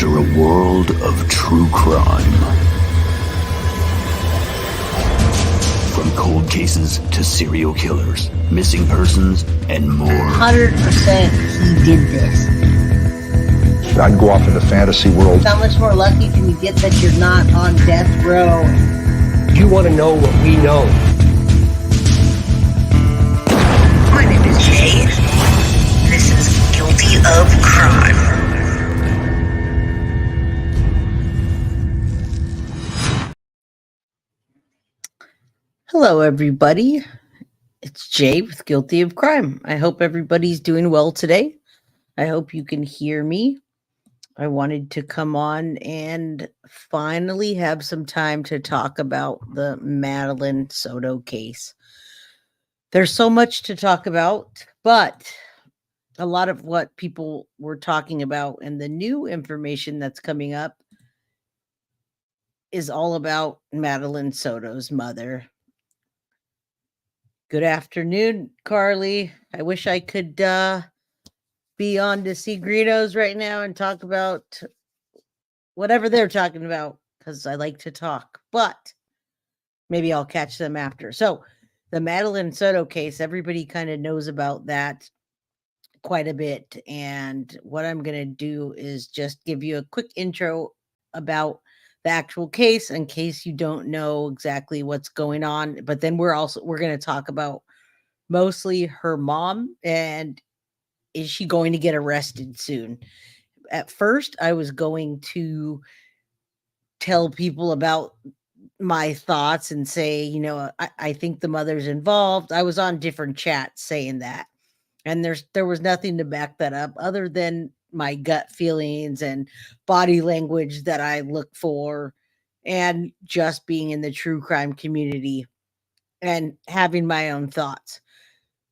enter a world of true crime. From cold cases to serial killers, missing persons, and more. 100% he did this. I'd go off into fantasy world. How much more lucky can you get that you're not on death row? You want to know what we know. My name is Jay. This is Guilty of Crime. Hello, everybody. It's Jay with Guilty of Crime. I hope everybody's doing well today. I hope you can hear me. I wanted to come on and finally have some time to talk about the Madeline Soto case. There's so much to talk about, but a lot of what people were talking about and the new information that's coming up is all about Madeline Soto's mother. Good afternoon, Carly. I wish I could be on to see Greedos right now and talk about whatever they're talking about because I like to talk, but maybe I'll catch them after. So the Madeline Soto case, everybody kind of knows about that quite a bit. And what I'm going to do is just give you a quick intro about the actual case in case you don't know exactly what's going on. But then we're going to talk about mostly her mom and is she going to get arrested soon? At first, I was going to tell people about my thoughts and say, you know, I think the mother's involved. I was on different chats saying that. And there was nothing to back that up other than my gut feelings and body language that I look for and just being in the true crime community and having my own thoughts.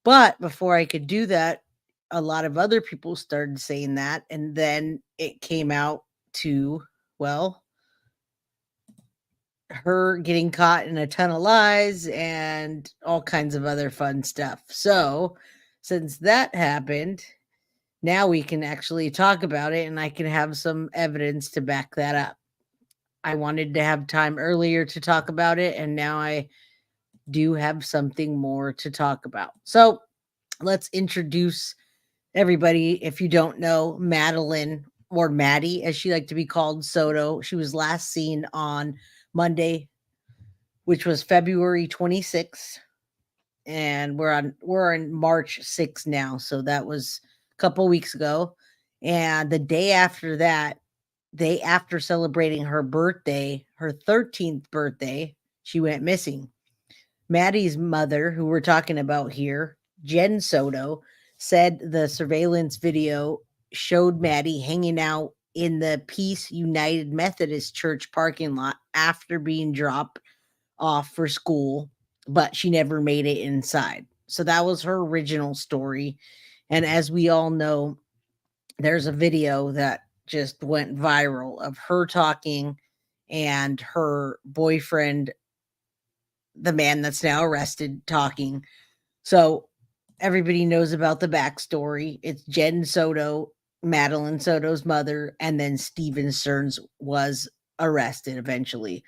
But before I could do that, a lot of other people started saying that. And then it came out to, well, her getting caught in a ton of lies and all kinds of other fun stuff. So since that happened, now we can actually talk about it and I can have some evidence to back that up. I wanted to have time earlier to talk about it, and now I do have something more to talk about. So let's introduce everybody. If you don't know, Madeline, or Maddie, as she liked to be called, Soto. She was last seen on Monday, which was February 26th. And we're on March 6th now. So that was a couple weeks ago. And the day after that, after celebrating her birthday, her 13th birthday, she went missing. Maddie's mother, who we're talking about here, Jenn Soto, said the surveillance video showed Maddie hanging out in the Peace United Methodist Church parking lot after being dropped off for school, but she never made it inside. So that was her original story. And as we all know, there's a video that just went viral of her talking and her boyfriend, the man that's now arrested, talking. So everybody knows about the backstory. It's Jenn Soto, Madeline Soto's mother, and then Stephan Sterns was arrested eventually.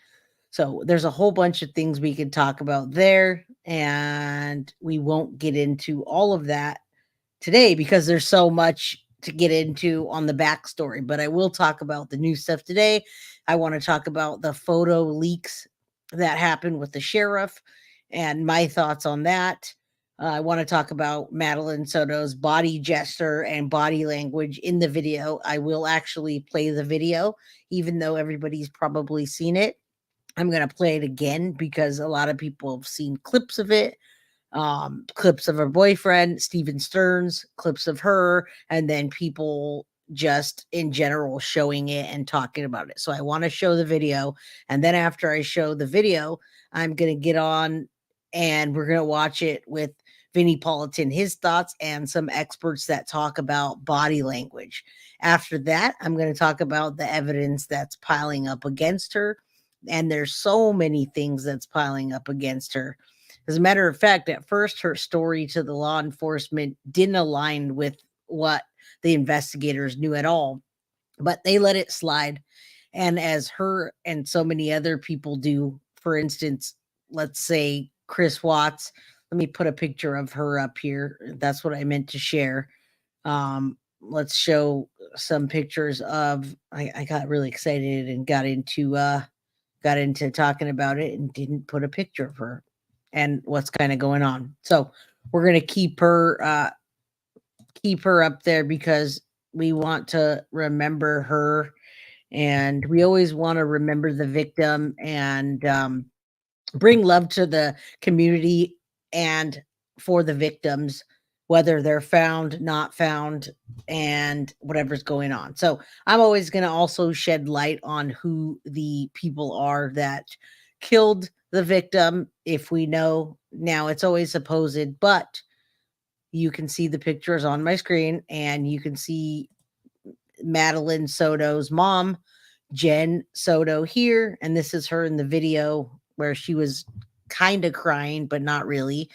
So there's a whole bunch of things we could talk about there, and we won't get into all of that today because there's so much to get into on the backstory, but I will talk about the new stuff today. I want to talk about the photo leaks that happened with the sheriff and my thoughts on that. I want to talk about Madeline Soto's body gesture and body language in the video. I will actually play the video, even though everybody's probably seen it. I'm going to play it again because a lot of people have seen clips of it. Clips of her boyfriend, Stephan Sterns, clips of her, and then people just in general showing it and talking about it. So I want to show the video. And then after I show the video, I'm going to get on and we're going to watch it with Vinnie Politan, his thoughts, and some experts that talk about body language. After that, I'm going to talk about the evidence that's piling up against her. And there's so many things that's piling up against her. As a matter of fact, at first, her story to the law enforcement didn't align with what the investigators knew at all. but they let it slide. And as her and so many other people do, for instance, let's say Chris Watts, let me put a picture of her up here. That's what I meant to share. Let's show some pictures of I got really excited and got into talking about it and didn't put a picture of her and what's kind of going on. So we're gonna keep her up there because we want to remember her, and we always want to remember the victim and bring love to the community and for the victims, whether they're found, not found, and whatever's going on. So I'm always going to also shed light on who the people are that killed the victim. If we know now, it's always supposed, but you can see the pictures on my screen and you can see Madeline Soto's mom, Jenn Soto, here. And this is her in the video where she was kind of crying, but not really.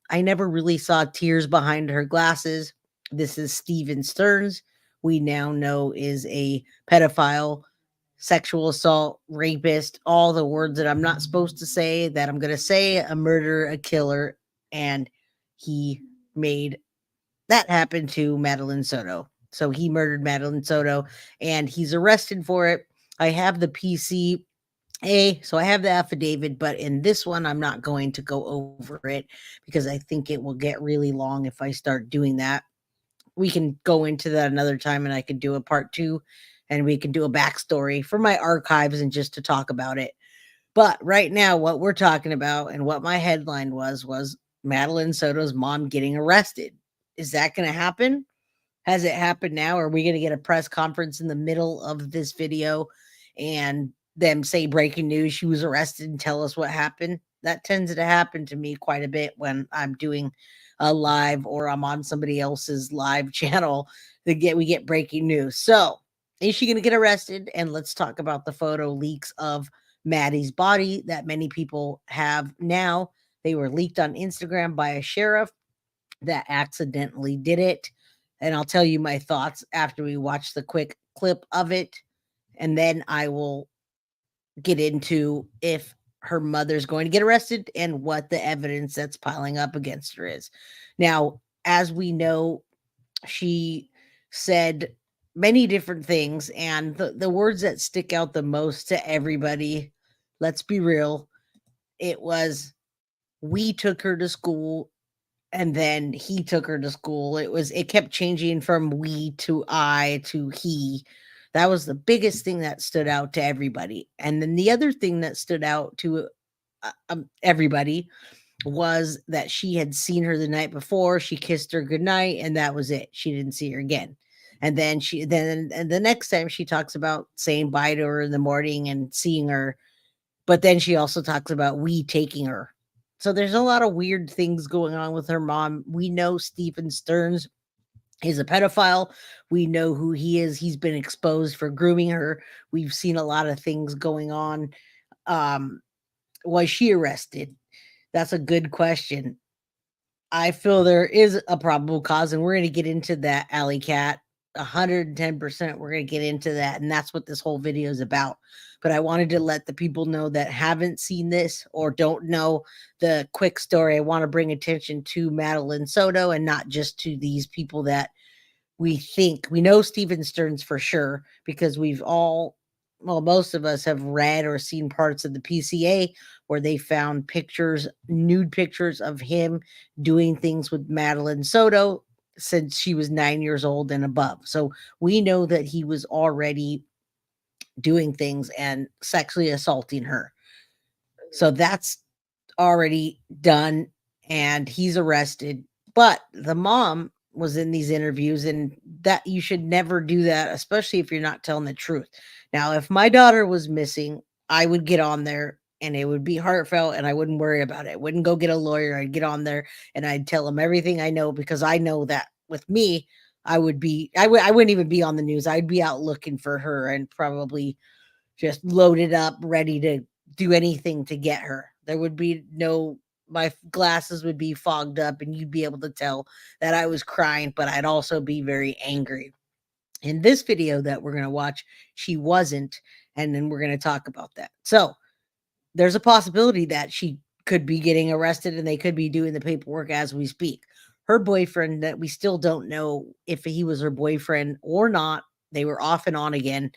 I never really saw tears behind her glasses. This is Stephan Sterns. We now know is a pedophile, sexual assault, rapist, all the words that I'm not supposed to say that I'm going to say, a murderer, a killer. And he made that happen to Madeline Soto. So he murdered Madeline Soto and he's arrested for it. I have the PCA, so I have the affidavit, but in this one, I'm not going to go over it because I think it will get really long if I start doing that. We can go into that another time and I could do a part 2 and we can do a backstory for my archives and just to talk about it. But right now, what we're talking about and what my headline was Madeline Soto's mom getting arrested. Is that going to happen? Has it happened now? Are we going to get a press conference in the middle of this video and them say breaking news, she was arrested, and tell us what happened? That tends to happen to me quite a bit when I'm doing a live or I'm on somebody else's live channel. We get breaking news. So is she going to get arrested? And let's talk about the photo leaks of Maddie's body that many people have now. They were leaked on Instagram by a sheriff that accidentally did it. And I'll tell you my thoughts after we watch the quick clip of it. And then I will get into if her mother's going to get arrested and what the evidence that's piling up against her is. Now, as we know, she said many different things, and the words that stick out the most to everybody, let's be real, it was, we took her to school and then he took her to school. It kept changing from we to I to he. That was the biggest thing that stood out to everybody. And then the other thing that stood out to everybody was that she had seen her the night before. She kissed her goodnight, and that was it. She didn't see her again. And then and the next time she talks about saying bye to her in the morning and seeing her, but then she also talks about we taking her. So there's a lot of weird things going on with her mom. We know Stephan Sterns is a pedophile. We know who he is. He's been exposed for grooming her. We've seen a lot of things going on. Was she arrested? That's a good question. I feel there is a probable cause, and we're going to get into that, Alley Cat. 110%. We're going to get into that. And that's what this whole video is about. But I wanted to let the people know that haven't seen this or don't know the quick story. I want to bring attention to Madeline Soto and not just to these people that we know Stephan Sterns for sure, because most of us have read or seen parts of the PCA where they found nude pictures of him doing things with Madeline Soto since she was 9 years old and above. So we know that he was already doing things and sexually assaulting her. So that's already done and he's arrested. But the mom was in these interviews, and that you should never do that, especially if you're not telling the truth. Now, if my daughter was missing, I would get on there and it would be heartfelt and I wouldn't worry about it. I wouldn't go get a lawyer. I'd get on there and I'd tell them everything I know, because I know that with me, I wouldn't even be on the news. I'd be out looking for her and probably just loaded up, ready to do anything to get her. There would be my glasses would be fogged up and you'd be able to tell that I was crying, but I'd also be very angry. In this video that we're going to watch, she wasn't. And then we're going to talk about that. So there's a possibility that she could be getting arrested and they could be doing the paperwork as we speak. Her boyfriend, that we still don't know if he was her boyfriend or not. They were off and on again.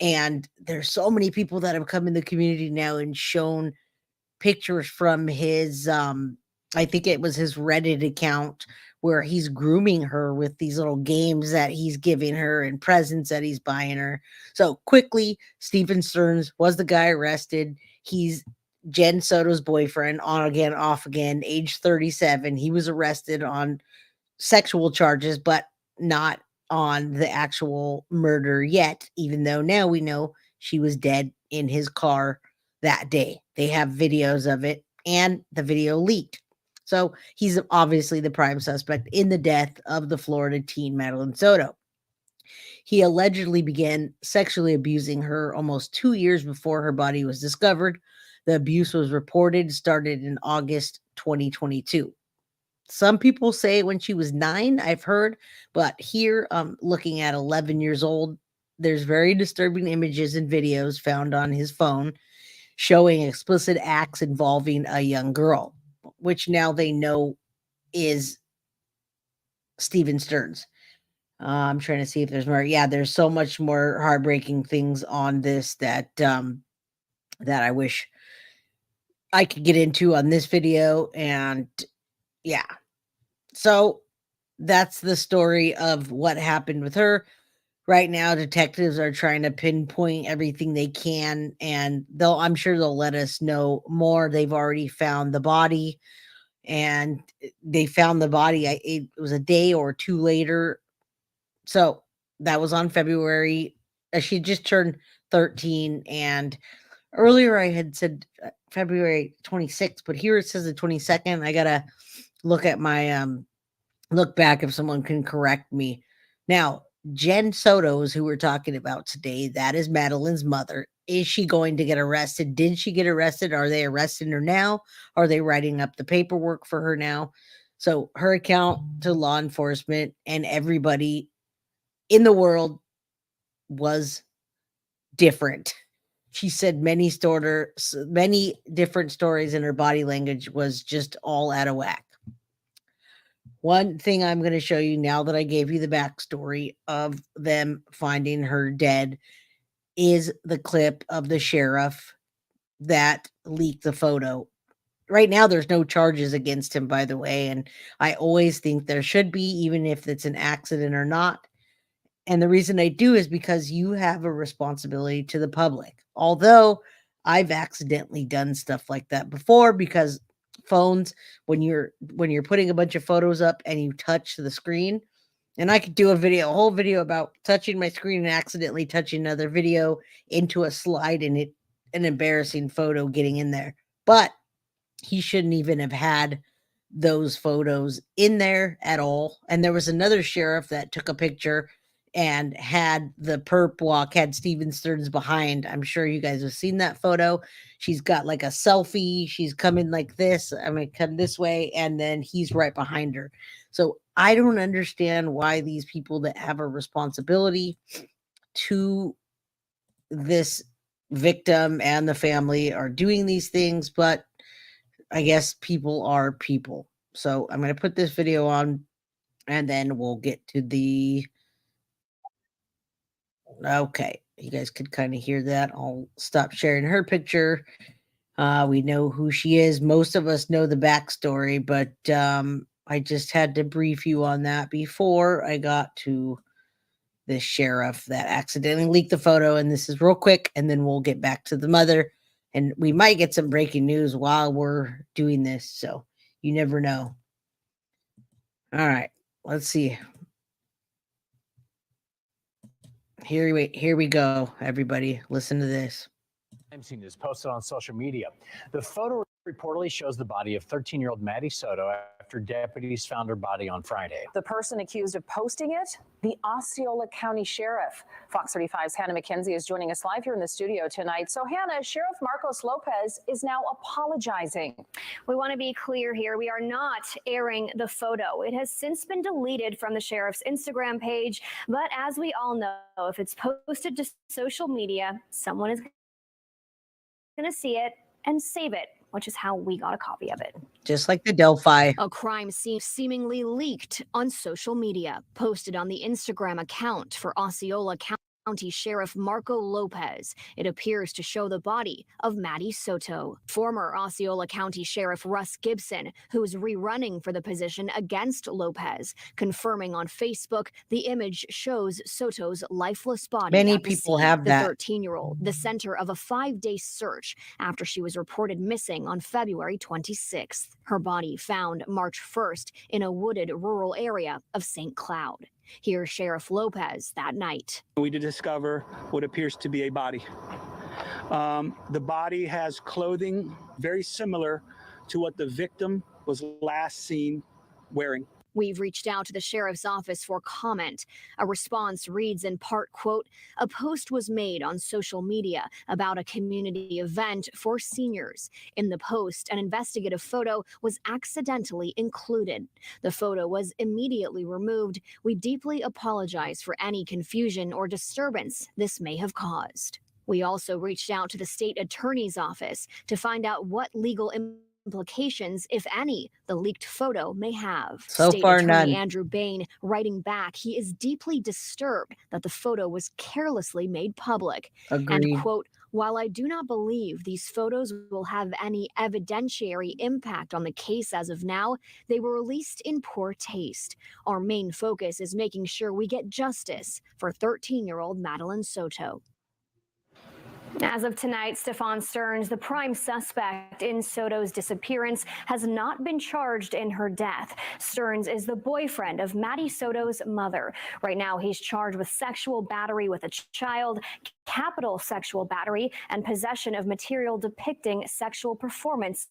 And there's so many people that have come in the community now and shown pictures from his I think it was his Reddit account where he's grooming her with these little games that he's giving her and presents that he's buying her. So quickly, Stephan Sterns was the guy arrested. He's Jenn Soto's boyfriend, on again, off again, age 37. He was arrested on sexual charges, but not on the actual murder yet, even though now we know she was dead in his car that day. They have videos of it and the video leaked. So he's obviously the prime suspect in the death of the Florida teen Madeline Soto. He allegedly began sexually abusing her almost 2 years before her body was discovered. The abuse was reported, started in August 2022. Some people say when she was 9, I've heard, but here, looking at 11 years old, there's very disturbing images and videos found on his phone showing explicit acts involving a young girl, which now they know is Stephan Sterns. I'm trying to see if there's more. Yeah, there's so much more heartbreaking things on this that that I wish I could get into on this video. And yeah, so that's the story of what happened with her. Right now, detectives are trying to pinpoint everything they can, and I'm sure they'll let us know more. They've already found the body, and they found the body. It was a day or two later. So that was on February. She just turned 13, and earlier I had said February 26th, but here it says the 22nd. I gotta look at my look back if someone can correct me. Now, Jenn Soto is who we're talking about today. That is Madeline's mother. Is she going to get arrested? Did she get arrested? Are they arresting her now? Are they writing up the paperwork for her now? So her account to law enforcement and everybody in the world was different. She said many different stories, and her body language was just all out of whack. One thing I'm going to show you now that I gave you the backstory of them finding her dead is the clip of the sheriff that leaked the photo. Right now, there's no charges against him, by the way, and I always think there should be, even if it's an accident or not. And the reason I do is because you have a responsibility to the public. Although I've accidentally done stuff like that before, because phones, when you're putting a bunch of photos up and you touch the screen, and I could do a whole video about touching my screen and accidentally touching another video into a slide, and an embarrassing photo getting in there. But he shouldn't even have had those photos in there at all. And there was another sheriff that took a picture and had the perp walk, had Stephan Sterns behind. I'm sure you guys have seen that photo. She's got like a selfie. She's coming like this. I'm going to come this way, and then he's right behind her. So I don't understand why these people that have a responsibility to this victim and the family are doing these things, but I guess people are people. So I'm going to put this video on, and then we'll get to the... Okay, you guys could kind of hear that. I'll stop sharing her picture. We know who she is. Most of us know the backstory, but I just had to brief you on that before I got to the sheriff that accidentally leaked the photo. And this is real quick, and then we'll get back to the mother. And we might get some breaking news while we're doing this, so you never know. All right, let's see. Here we go, everybody. Listen to this. Crime scene is posted on social media. The photo reportedly shows the body of 13-year-old Maddie Soto after deputies found her body on Friday. The person accused of posting it, the Osceola County Sheriff. Fox 35's Hannah McKenzie is joining us live here in the studio tonight. So Hannah, Sheriff Marcos Lopez is now apologizing. We want to be clear here. We are not airing the photo. It has since been deleted from the sheriff's Instagram page. But as we all know, if it's posted to social media, someone is going to see it and save it, which is how we got a copy of it. Just like the Delphi. A crime scene seemingly leaked on social media, posted on the Instagram account for Osceola County Sheriff Marco Lopez. It appears to show the body of Maddie Soto. Former Osceola County Sheriff Russ Gibson, who is rerunning for the position against Lopez, confirming on Facebook the image shows Soto's lifeless body. Many people have that. The 13-year-old, the center of a 5-day search after she was reported missing on February 26th. Her body found March 1st in a wooded rural area of St. Cloud. Here's Sheriff Lopez that night. We did discover what appears to be a body. The body has clothing very similar to what the victim was last seen wearing. We've reached out to the sheriff's office for comment. A response reads in part, quote, "A post was made on social media about a community event for seniors. In the post, an investigative photo was accidentally included. The photo was immediately removed. We deeply apologize for any confusion or disturbance this may have caused." We also reached out to the state attorney's office to find out what legal implications, if any, the leaked photo may have. So State far, Attorney none. Andrew Bain writing back, he is deeply disturbed that the photo was carelessly made public. Agreed. And, quote, "While I do not believe these photos will have any evidentiary impact on the case as of now, they were released in poor taste. Our main focus is making sure we get justice for 13-year-old Madeline Soto." As of tonight, Stephan Sterns, the prime suspect in Soto's disappearance, has not been charged in her death. Sterns is the boyfriend of Maddie Soto's mother. Right now, he's charged with sexual battery with a child, capital sexual battery, and possession of material depicting sexual performance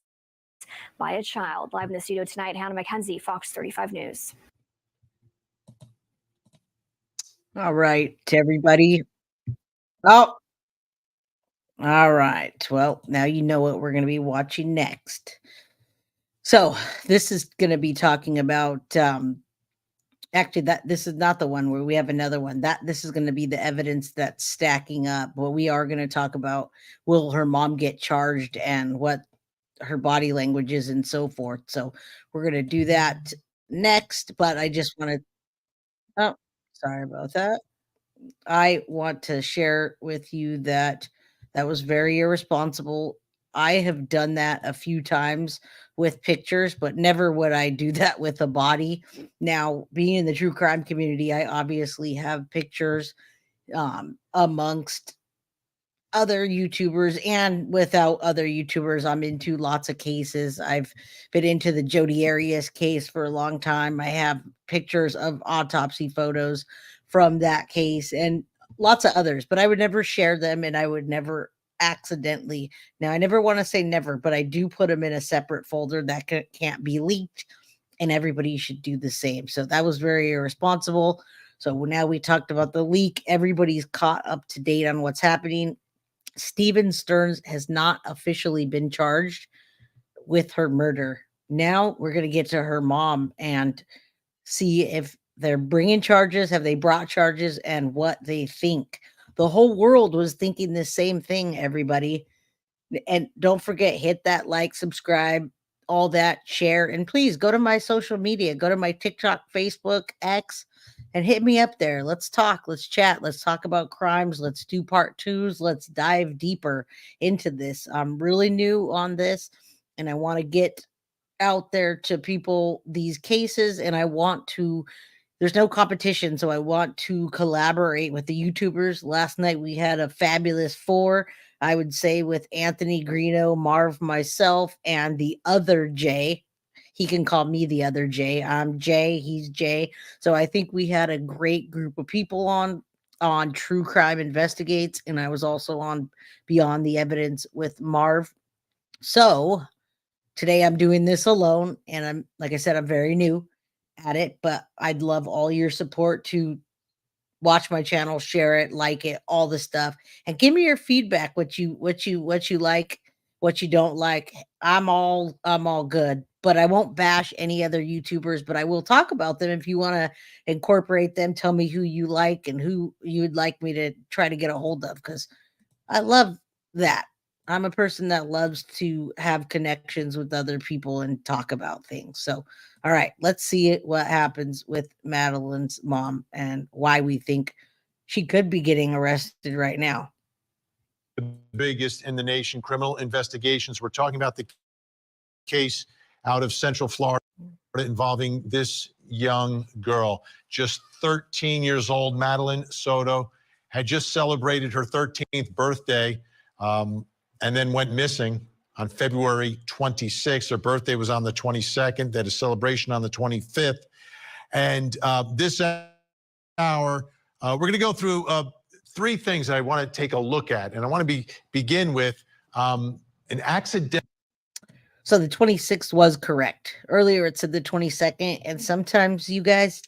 by a child. Live in the studio tonight, Hannah McKenzie, Fox 35 News. All right, everybody. Oh. All right. Well, now you know what we're going to be watching next. So this is going to be talking about, actually this is not the one where we have another one. This is going to be the evidence that's stacking up. What we are going to talk about, will her mom get charged and what her body language is and so forth. So we're going to do that next, but I just want to, oh, sorry about that. I want to share with you that was very irresponsible. I have done that a few times with pictures, but never would I do that with a body. Now, being in the true crime community, I obviously have pictures amongst other YouTubers and without other YouTubers. I'm into lots of cases. I've been into the Jodi Arias case for a long time. I have pictures of autopsy photos from that case and lots of others, but I would never share them and I would never accidentally. Now, I never want to say never, but I do put them in a separate folder that can't be leaked, and everybody should do the same. So that was very irresponsible. So now we talked about the leak. Everybody's caught up to date on what's happening. Stephan Sterns has not officially been charged with her murder. Now we're going to get to her mom and see if they're bringing charges, have they brought charges, and what they think. The whole world was thinking the same thing, everybody. And don't forget, hit that like, subscribe, all that, share, and please go to my social media, go to my TikTok, Facebook, X, and hit me up there. Let's talk, let's chat, let's talk about crimes, let's do part 2s, let's dive deeper into this. I'm really new on this, and I want to get out there to people these cases, and I want to, there's no competition, so I want to collaborate with the YouTubers. Last night we had a fabulous 4, I would say, with Anthony Greeno, Marv, myself, and the other Jay. He can call me the other Jay. I'm Jay, he's Jay. So I think we had a great group of people on True Crime Investigates, and I was also on Beyond the Evidence with Marv. So today I'm doing this alone, and I'm, like I said, I'm very new at it, but I'd love all your support to watch my channel, share it, like it, all the stuff, and give me your feedback. What you like, what you don't like. I'm all good, but I won't bash any other YouTubers, but I will talk about them. If you want to incorporate them, tell me who you like and who you'd like me to try to get a hold of, because I love that. I'm a person that loves to have connections with other people and talk about things. So, all right, let's see what happens with Madeline's mom and why we think she could be getting arrested right now. The biggest in the nation, criminal investigations. We're talking about the case out of Central Florida involving this young girl, just 13 years old. Madeline Soto had just celebrated her 13th birthday and then went missing on February 26th. Her birthday was on the 22nd. They had a celebration on the 25th. And this hour, we're going to go through three things that I want to take a look at. And I want to begin with an accident. So the 26th was correct. Earlier it said the 22nd. And sometimes you guys,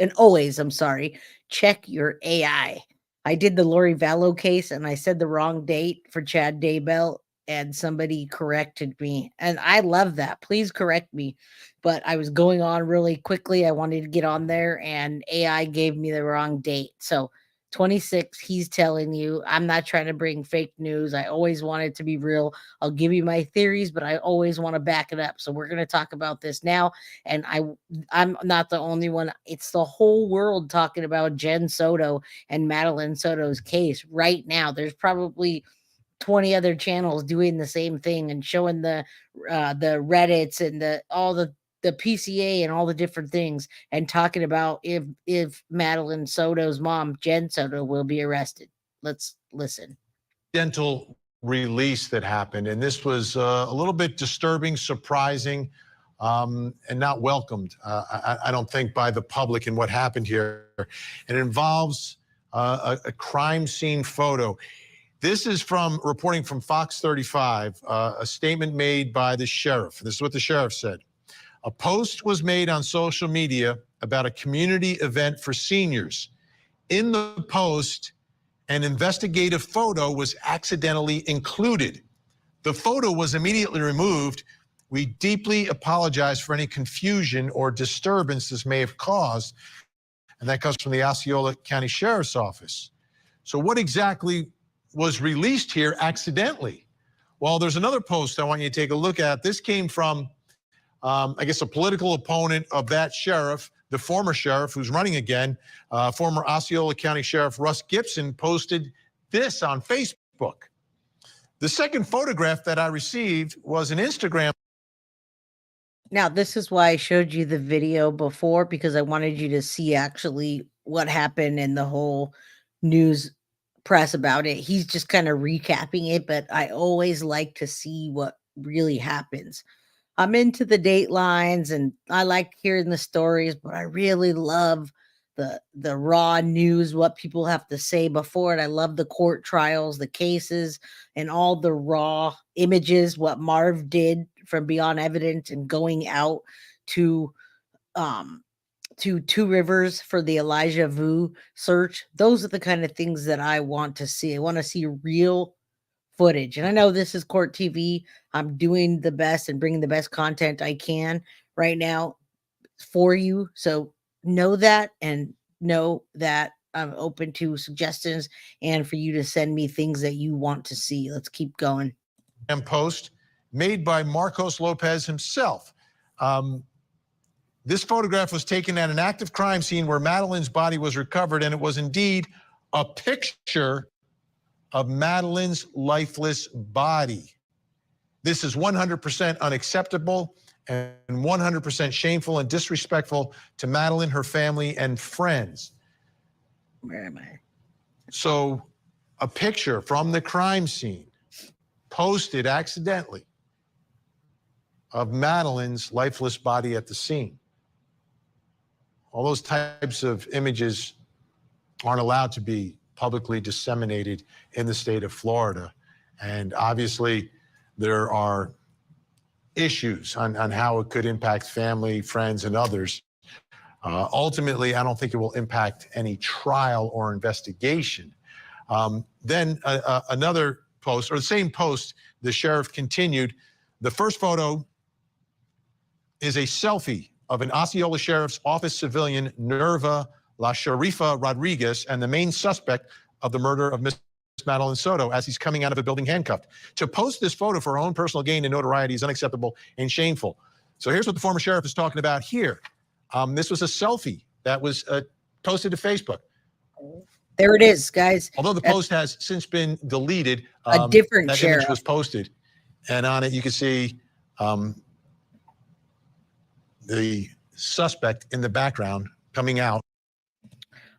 and always, I'm sorry, check your AI. I did the Lori Vallow case and I said the wrong date for Chad Daybell, and somebody corrected me. And I love that. Please correct me. But I was going on really quickly. I wanted to get on there and AI gave me the wrong date. So 26, he's telling you. I'm not trying to bring fake news. I always want it to be real. I'll give you my theories, but I always want to back it up. So we're going to talk about this now. And I'm not the only one. It's the whole world talking about Jenn Soto and Madeline Soto's case right now. There's probably 20 other channels doing the same thing and showing the Reddits and all the PCA and all the different things, and talking about if Madeline Soto's mom, Jenn Soto, will be arrested. Let's listen. Dental release that happened, and this was a little bit disturbing, surprising, and not welcomed, I don't think, by the public in what happened here. It involves a crime scene photo. This is from reporting from Fox 35, a statement made by the sheriff. This is what the sheriff said. A post was made on social media about a community event for seniors. In the post, an investigative photo was accidentally included. The photo was immediately removed. We deeply apologize for any confusion or disturbance this may have caused. And that comes from the Osceola County Sheriff's Office. So what exactly was released here accidentally? Well, there's another post I want you to take a look at. This came from I guess a political opponent of that sheriff, the former sheriff who's running again, former Osceola County Sheriff Russ Gibson posted this on Facebook. The second photograph that I received was an Instagram. Now, this is why I showed you the video before, because I wanted you to see actually what happened in the whole news press about it. He's just kind of recapping it, but I always like to see what really happens. I'm into the datelines and I like hearing the stories, but I really love the raw news, what people have to say before it. I love the court trials, the cases, and all the raw images, what Marv did from Beyond Evidence and going out to Two Rivers for the Elijah Vu search. Those are the kind of things that I want to see. I want to see real footage. And I know this is court TV. I'm doing the best and bringing the best content I can right now for you. So know that, and know that I'm open to suggestions and for you to send me things that you want to see. Let's keep going. Post made by Marcos Lopez himself. This photograph was taken at an active crime scene where Madeline's body was recovered, and it was indeed a picture of Madeline's lifeless body. This is 100% unacceptable and 100% shameful and disrespectful to Madeline, her family, and friends. Where am I? So a picture from the crime scene posted accidentally of Madeline's lifeless body at the scene. All those types of images aren't allowed to be publicly disseminated in the state of Florida. And obviously there are issues on how it could impact family, friends, and others. Ultimately, I don't think it will impact any trial or investigation. Then another post, or the same post, the sheriff continued. The first photo is a selfie of an Osceola Sheriff's Office civilian, Nerva La Sharifa Rodriguez, and the main suspect of the murder of Miss Madeline Soto as he's coming out of a building handcuffed. To post this photo for her own personal gain and notoriety is unacceptable and shameful. So here's what the former sheriff is talking about here. This was a selfie that was posted to Facebook. There it is, guys. Although the post has since been deleted, A different that sheriff image was posted. And on it, you can see the suspect in the background coming out.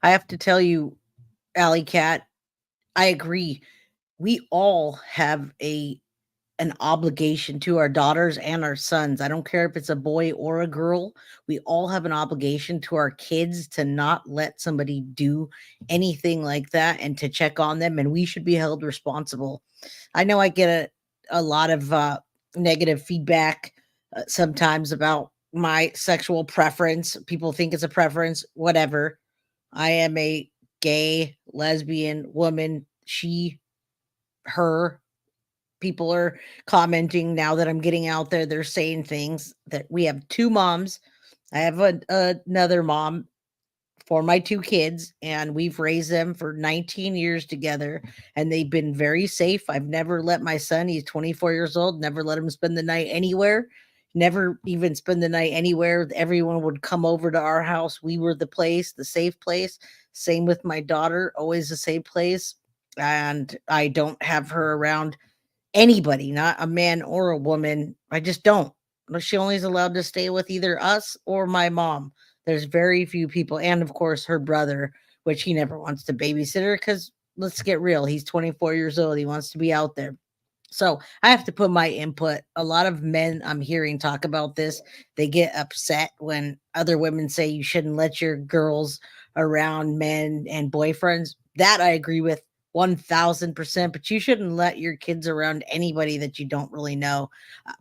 I have to tell you, Alley Cat, I agree. We all have an obligation to our daughters and our sons. I don't care if it's a boy or a girl. We all have an obligation to our kids to not let somebody do anything like that and to check on them, and we should be held responsible. I know I get a lot of negative feedback sometimes about my sexual preference. People think it's a preference, whatever. I am a gay, lesbian woman. She, her. People are commenting now that I'm getting out there. They're saying things that we have two moms. I have another mom for my two kids, and we've raised them for 19 years together, and they've been very safe. I've never let my son, he's 24 years old, never let him spend the night anywhere. Never even spend the night anywhere. Everyone would come over to our house. We were the place, the safe place. Same with my daughter, always the safe place. And I don't have her around anybody, not a man or a woman. I just don't. She only is allowed to stay with either us or my mom. There's very few people. And of course, her brother, which he never wants to babysit her because let's get real. He's 24 years old. He wants to be out there. So I have to put my input. A lot of men I'm hearing talk about this, they get upset when other women say you shouldn't let your girls around men and boyfriends. That I agree with 1000%, but you shouldn't let your kids around anybody that you don't really know,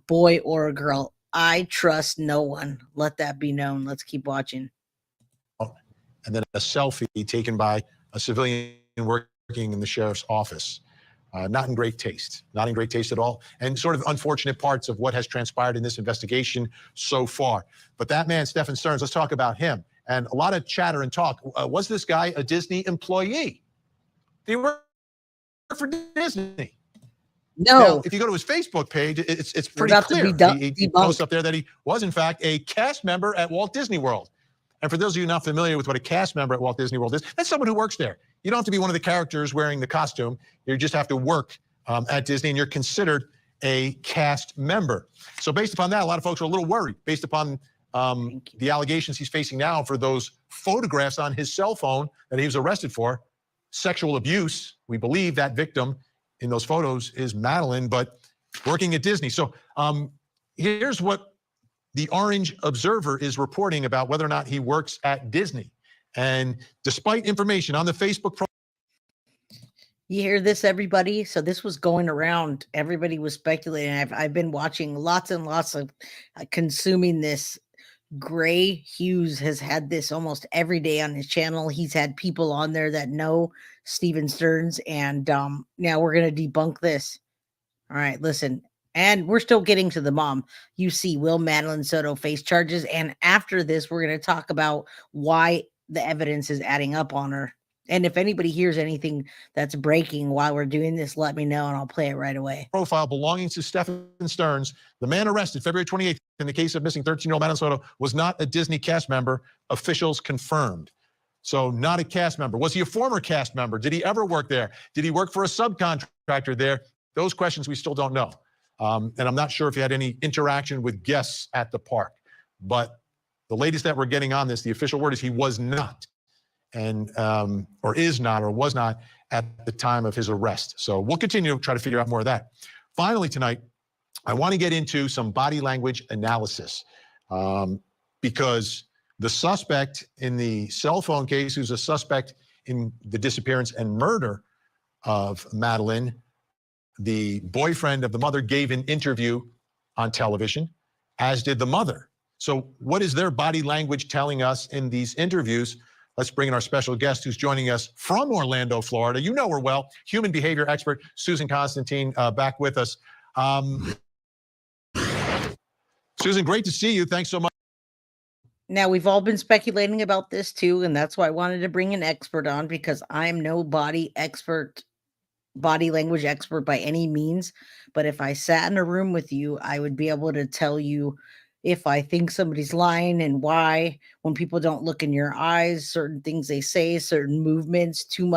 boy or a girl. I trust no one. Let that be known. Let's keep watching. And then a selfie taken by a civilian working in the sheriff's office. Not in great taste, not in great taste at all, and sort of unfortunate parts of what has transpired in this investigation so far. But that man, Stephan Sterns, let's talk about him. And a lot of chatter and talk. Was this guy a Disney employee? Did he work for Disney? No. Now, if you go to his Facebook page, it's pretty clear. He posts up there that he was, in fact, a cast member at Walt Disney World. And for those of you not familiar with what a cast member at Walt Disney World is, that's someone who works there. You don't have to be one of the characters wearing the costume. You just have to work at Disney, and you're considered a cast member. So based upon that, a lot of folks are a little worried based upon the allegations he's facing now for those photographs on his cell phone that he was arrested for. Sexual abuse. We believe that victim in those photos is Madeline, but working at Disney. So here's what the Orange Observer is reporting about whether or not he works at Disney. And despite information on the Facebook profile. You hear this, everybody? So this was going around. Everybody was speculating. I've been watching lots and lots of consuming this. Gray Hughes has had this almost every day on his channel. He's had people on there that know Stephan Sterns, and now we're going to debunk this. All right, listen. And we're still getting to the mom. You see, will Madeline Soto face charges? And after this, we're going to talk about why the evidence is adding up on her. And if anybody hears anything that's breaking while we're doing this, let me know and I'll play it right away. Profile belonging to Stephan Sterns, the man arrested February 28th in the case of missing 13-year-old Madeline Soto, was not a Disney cast member, officials confirmed. So not a cast member. Was he a former cast member? Did he ever work there? Did he work for a subcontractor there? Those questions we still don't know. And I'm not sure if he had any interaction with guests at the park. But the latest that we're getting on this, the official word is he was not, and or is not, or was not at the time of his arrest. So we'll continue to try to figure out more of that. Finally tonight, I want to get into some body language analysis because the suspect in the cell phone case, who's a suspect in the disappearance and murder of Madeline, the boyfriend of the mother, gave an interview on television, as did the mother. So what is their body language telling us in these interviews? Let's bring in our special guest who's joining us from Orlando, Florida. You know her well, human behavior expert Susan Constantine, back with us. Susan, great to see you. Thanks so much. Now, we've all been speculating about this too, and that's why I wanted to bring an expert on, because I'm no body language expert by any means. But if I sat in a room with you, I would be able to tell you if I think somebody's lying and why. When people don't look in your eyes, certain things they say, certain movements, too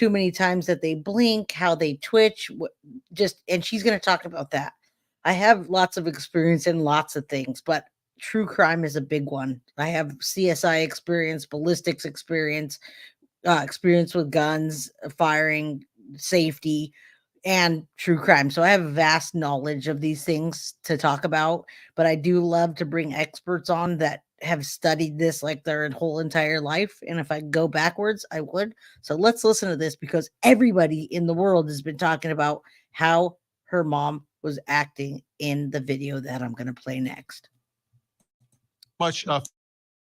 many times that they blink, how they twitch, and she's going to talk about that. I have lots of experience in lots of things, but true crime is a big one. I have CSI experience, ballistics experience, experience with guns, firing, safety, and true crime. So I have a vast knowledge of these things to talk about, but I do love to bring experts on that have studied this like their whole entire life. And if I go backwards, I would. So let's listen to this, because everybody in the world has been talking about how her mom was acting in the video that I'm going to play next. Much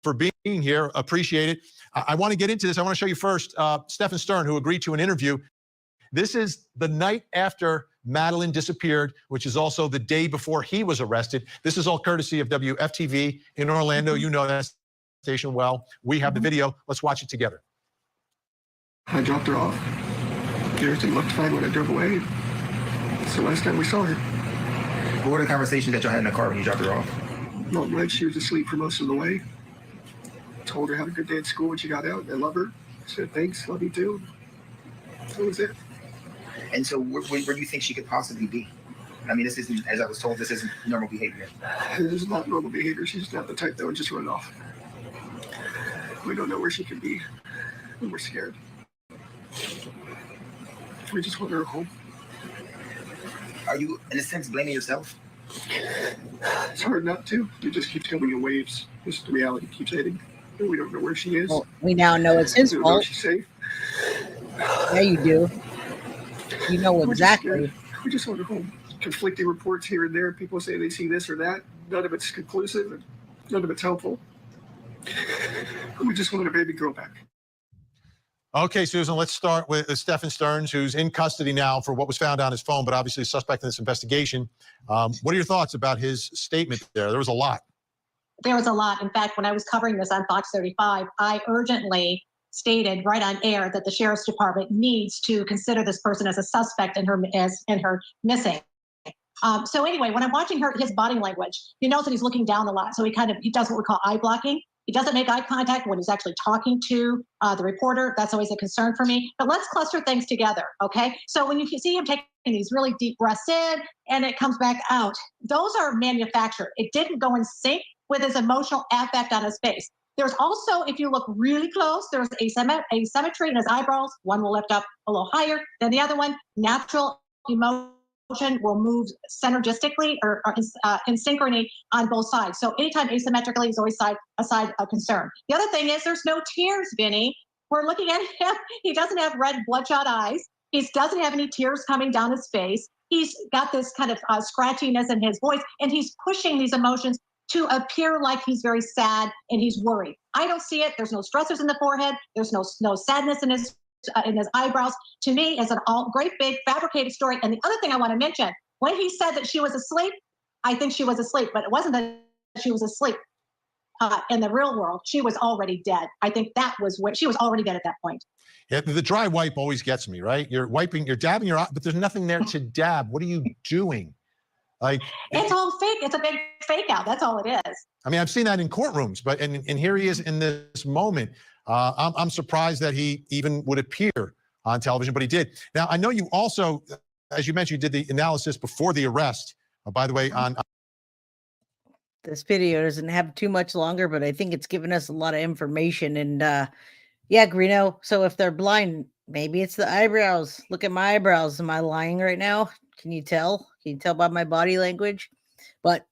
for being here. Appreciate it. I want to get into this. I want to show you first Stephan Sterns, who agreed to an interview. This is the night after Madeline disappeared, which is also the day before he was arrested. This is all courtesy of WFTV in Orlando. You know that station well. We have the video. Let's watch it together. I dropped her off. Everything looked fine when I drove away. It's the last time we saw her. What were the conversations that y'all had in the car when you dropped her off? Not much. She was asleep for most of the way. Told her have a good day at school when she got out. I love her. Said thanks, love you too. That was it. And so where do you think she could possibly be? I mean, this isn't, as I was told, this isn't normal behavior. This is not normal behavior. She's not the type that would just run off. We don't know where she could be. And we're scared. We just want her home. Are you, in a sense, blaming yourself? It's hard not to. It just keeps coming in waves. Just the reality keeps hitting. We don't know where she is. Well, we now know it's his We don't know if fault. she's safe. Yeah, you do. You know exactly. We just want her home. Conflicting reports here and there. People say they see this or that. None of it's conclusive, and none of it's helpful. We just wanted a baby girl back. Okay, Susan, let's start with Stephan Sterns, who's in custody now for what was found on his phone, but obviously a suspect in this investigation. What are your thoughts about his statement there? There was a lot. There was a lot. In fact, when I was covering this on Fox 35, I urgently stated right on air that the sheriff's department needs to consider this person as a suspect in her missing. So anyway, when I'm watching his body language, you notice that he's looking down a lot. So he does what we call eye blocking. He doesn't make eye contact when he's actually talking to the reporter. That's always a concern for me. But let's cluster things together, okay? So when you see him taking these really deep breaths in and it comes back out, those are manufactured. It didn't go in sync with his emotional affect on his face. There's also, if you look really close, there's asymmetry in his eyebrows. One will lift up a little higher than the other one. Natural emotion will move synergistically or in synchrony on both sides. So anytime asymmetrically is always a side of concern. The other thing is there's no tears, Vinny. We're looking at him. He doesn't have red bloodshot eyes. He doesn't have any tears coming down his face. He's got this kind of scratchiness in his voice, and he's pushing these emotions to appear like he's very sad and he's worried. I don't see it. There's no stressors in the forehead. There's no sadness in his eyebrows. To me, it's an all great big fabricated story. And the other thing I want to mention, when he said that she was asleep, I think she was asleep, but it wasn't that she was asleep. In the real world, she was already dead. I think that was what she was already dead at that point. Yeah, the dry wipe always gets me, right? You're dabbing your eye, but there's nothing there to dab. What are you doing? Like, it's all fake. It's a big fake out. That's all it is. I mean, I've seen that in courtrooms, but and here he is in this moment. I'm surprised that he even would appear on television, but he did. Now, I know you also, as you mentioned, you did the analysis before the arrest. By the way, on this video doesn't have too much longer, but I think it's given us a lot of information. And yeah, Greeno. So if they're blind, maybe it's the eyebrows. Look at my eyebrows. Am I lying right now? Can you tell? Can you tell by my body language? But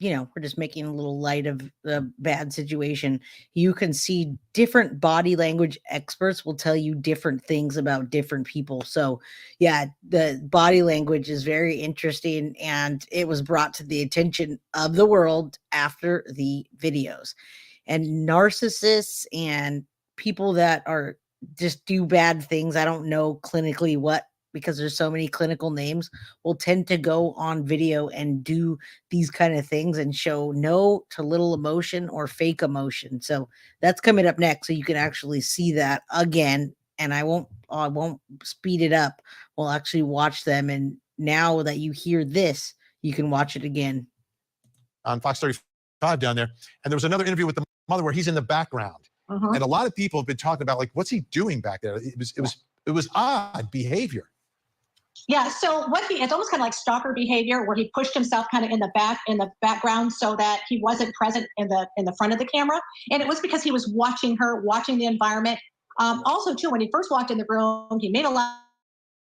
we're just making a little light of the bad situation. You can see different body language experts will tell you different things about different people. So yeah, the body language is very interesting, and it was brought to the attention of the world after the videos. And narcissists and people that are just do bad things, I don't know clinically what, because there's so many clinical names, will tend to go on video and do these kind of things and show no to little emotion or fake emotion. So that's coming up next. So you can actually see that again. And I won't speed it up. We'll actually watch them. And now that you hear this, you can watch it again. On Fox 35 down there. And there was another interview with the mother where he's in the background. And a lot of people have been talking about, like, what's he doing back there? It was odd behavior. Yeah, so it's almost kind of like stalker behavior, where he pushed himself kind of in the background so that he wasn't present in the front of the camera. And it was because he was watching her, watching the environment. Also, too, when he first walked in the room, he made a lot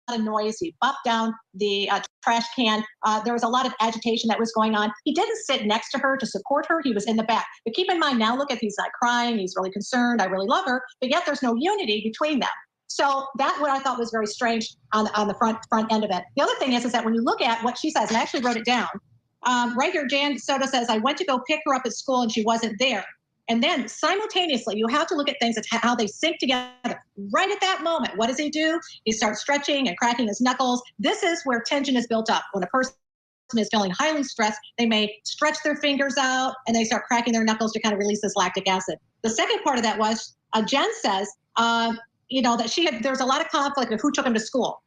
of noise. He bopped down the trash can. There was a lot of agitation that was going on. He didn't sit next to her to support her. He was in the back. But keep in mind now, look, if he's not crying, he's really concerned. I really love her. But yet there's no unity between them. So that's what I thought was very strange on the front end of it. The other thing is that when you look at what she says, and I actually wrote it down, right here, Jenn Soto says, I went to go pick her up at school and she wasn't there. And then simultaneously, you have to look at things, how they sync together. Right at that moment, what does he do? He starts stretching and cracking his knuckles. This is where tension is built up. When a person is feeling highly stressed, they may stretch their fingers out and they start cracking their knuckles to kind of release this lactic acid. The second part of that was, Jenn says, that there's a lot of conflict of who took him to school.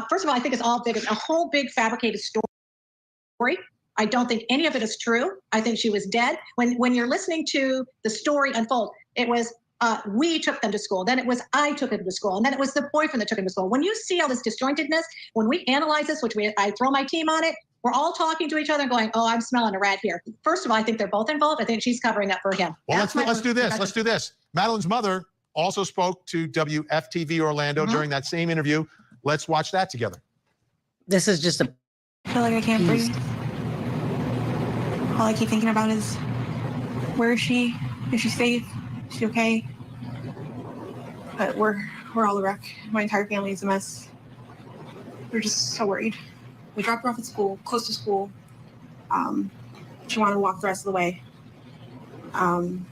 First of all, I think it's all big. It's a whole big fabricated story. I don't think any of it is true. I think she was dead. When you're listening to the story unfold, it was we took them to school. Then it was I took him to school. And then it was the boyfriend that took him to school. When you see all this disjointedness, when we analyze this, which I throw my team on it, we're all talking to each other and going, oh, I'm smelling a rat here. First of all, I think they're both involved. I think she's covering up for him. Well, let's do this. Let's do this. Madeline's mother also spoke to WFTV Orlando during that same interview. Let's watch that together. This is just I feel like I can't breathe. All I keep thinking about is, where is she? Is she safe? Is she okay? But we're all a wreck. My entire family is a mess. We're just so worried. We dropped her off at school, close to school. She wanted to walk the rest of the way. I'm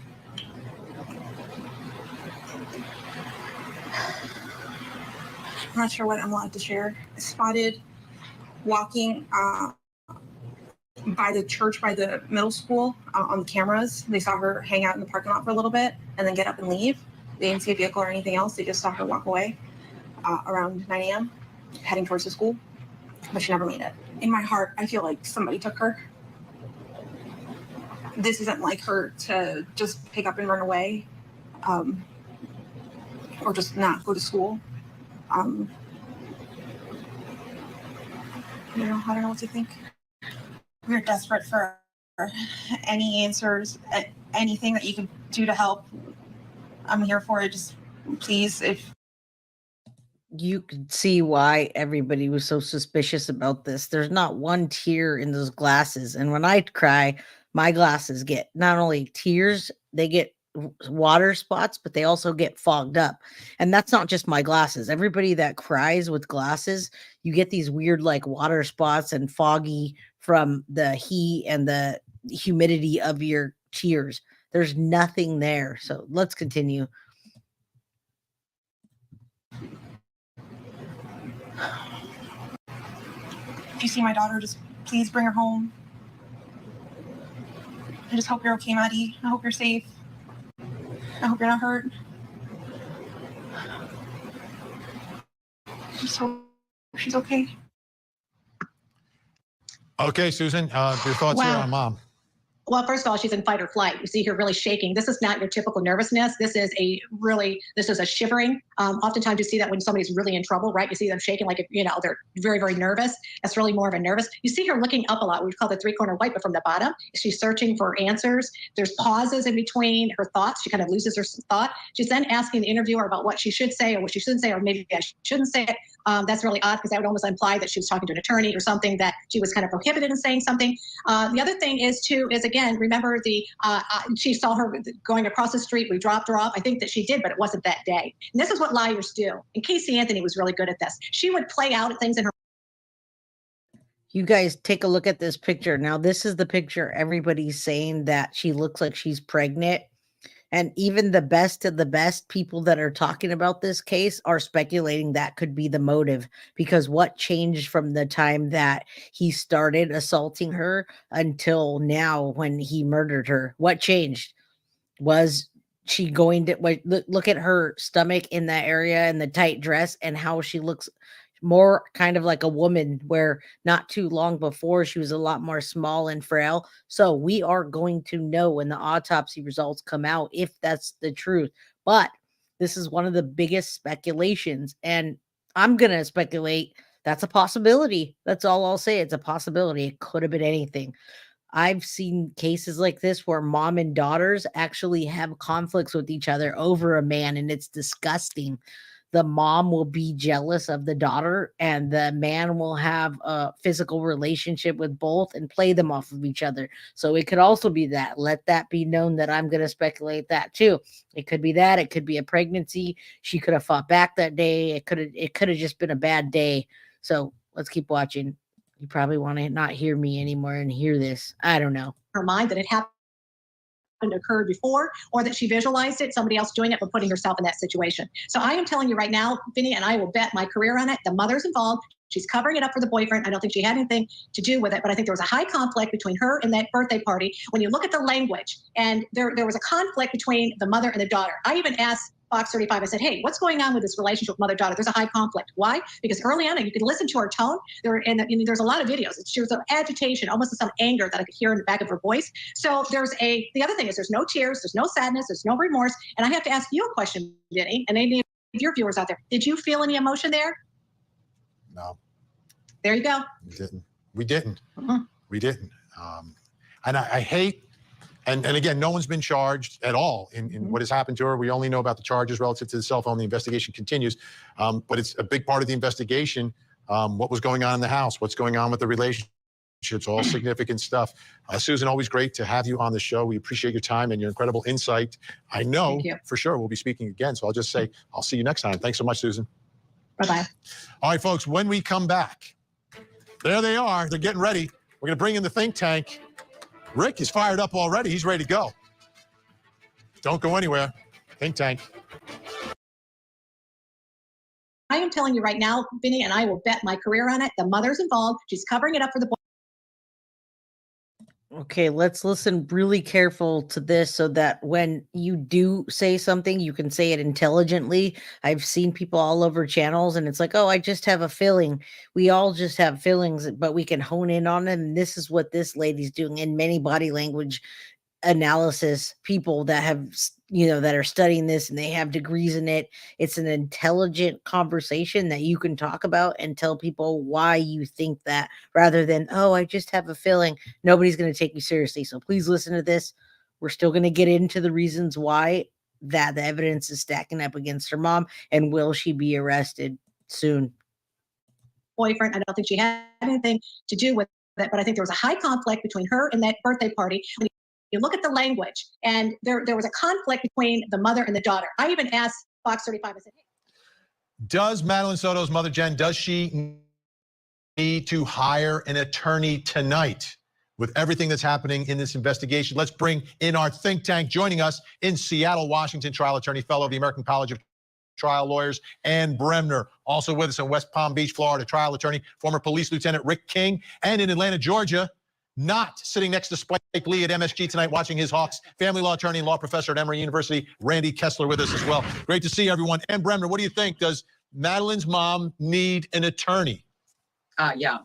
not sure what I'm allowed to share. Spotted walking by the church, by the middle school, on the cameras. They saw her hang out in the parking lot for a little bit and then get up and leave. They didn't see a vehicle or anything else. They just saw her walk away around 9 a.m. heading towards the school, but she never made it. In my heart, I feel like somebody took her. This isn't like her to just pick up and run away, or just not go to school. I don't know what to think. We're desperate for any answers, anything that you can do to help. I'm here for it. Just please, if you could see why everybody was so suspicious about this. There's not one tear in those glasses. And when I cry, my glasses get not only tears, they get water spots, but they also get fogged up. And that's not just my glasses. Everybody that cries with glasses, you get these weird like water spots and foggy from the heat and the humidity of your tears. There's nothing there. So let's continue. you see my daughter, just please bring her home. I just hope you're okay, Maddie. I hope you're safe. I hope you're not hurt. I just hope she's okay. Okay, Susan, your thoughts here on Mom. Well, first of all, she's in fight or flight. You see her really shaking. This is not your typical nervousness. This is a shivering. Oftentimes you see that when somebody's really in trouble, right? You see them shaking like, they're very, very nervous. That's really more of a nervous. You see her looking up a lot. We call the three-corner wipe, but from the bottom. She's searching for answers. There's pauses in between her thoughts. She kind of loses her thought. She's then asking the interviewer about what she should say or what she shouldn't say, or maybe I shouldn't say it. That's really odd because that would almost imply that she was talking to an attorney or something, that she was kind of prohibited in saying something. The other thing is again, remember she saw her going across the street. We dropped her off. I think that she did, but it wasn't that day. And this is what liars do. And Casey Anthony was really good at this. She would play out things in her. You guys take a look at this picture. Now, this is the picture everybody's saying that she looks like she's pregnant. And even the best of the best people that are talking about this case are speculating that could be the motive, because what changed from the time that he started assaulting her until now when he murdered her? What changed? Was she going to look at her stomach in that area and the tight dress and how she looks more kind of like a woman, where not too long before she was a lot more small and frail. So we are going to know when the autopsy results come out if that's the truth. But this is one of the biggest speculations, and I'm going to speculate that's a possibility. That's all I'll say. It's a possibility. It could have been anything. I've seen cases like this where mom and daughters actually have conflicts with each other over a man, and it's disgusting. The mom will be jealous of the daughter, and the man will have a physical relationship with both and play them off of each other. So it could also be that. Let that be known that I'm going to speculate that too. It could be that. It could be a pregnancy. She could have fought back that day. It could have just been a bad day. So let's keep watching. You probably want to not hear me anymore and hear this. I don't know. Her mind that it happened occurred before, or that she visualized it, somebody else doing it, but putting herself in that situation. So I am telling you right now, Vinny, and I will bet my career on it, the mother's involved. She's covering it up for the boyfriend. I don't think she had anything to do with it, but I think there was a high conflict between her and that birthday party. When you look at the language, and there was a conflict between the mother and the daughter. I even asked Fox 35, I said, hey, what's going on with this relationship with mother-daughter? There's a high conflict. Why? Because early on, and you can listen to her tone, there's a lot of videos. She was an agitation, almost some anger that I could hear in the back of her voice. So the other thing is there's no tears, there's no sadness, there's no remorse. And I have to ask you a question, Vinny, and any of your viewers out there. Did you feel any emotion there? No. There you go. We didn't. Mm-hmm. We didn't. And I hate, and again, no one's been charged at all in what has happened to her. We only know about the charges relative to the cell phone. The investigation continues. But it's a big part of the investigation, what was going on in the house, what's going on with the relationships, all significant stuff. Susan, always great to have you on the show. We appreciate your time and your incredible insight. I know for sure we'll be speaking again. So I'll just say, I'll see you next time. Thanks so much, Susan. Bye-bye. All right, folks, when we come back, there they are. They're getting ready. We're going to bring in the think tank. Rick is fired up already. He's ready to go. Don't go anywhere. Think tank. I am telling you right now, Vinny, and I will bet my career on it. The mother's involved. She's covering it up for the boy. Okay, let's listen really careful to this so that when you do say something, you can say it intelligently. I've seen people all over channels and it's like, oh, I just have a feeling. We all just have feelings, but we can hone in on them. And this is what this lady's doing in many body language analysis people that have, that are studying this and they have degrees in it. It's an intelligent conversation that you can talk about and tell people why you think that, rather than, oh, I just have a feeling. Nobody's going to take you seriously. So please listen to this. We're still going to get into the reasons why that the evidence is stacking up against her mom, and will she be arrested soon? Boyfriend, I don't think she had anything to do with it, but I think there was a high conflict between her and that birthday party. When you look at the language, and there was a conflict between the mother and the daughter. I even asked Fox 35, I said, hey. Does Madeline Soto's mother, Jen, does she need to hire an attorney tonight with everything that's happening in this investigation? Let's bring in our think tank. Joining us in Seattle, Washington, trial attorney, fellow of the American College of Trial Lawyers, Ann Bremner. Also with us in West Palm Beach, Florida, trial attorney, former police lieutenant Rick King. And in Atlanta, Georgia, not sitting next to Spike Lee at MSG tonight, watching his Hawks, family law attorney and law professor at Emory University, Randy Kessler, with us as well. Great to see everyone. Ann Bremner, what do you think? Does Madeline's mom need an attorney? Yeah,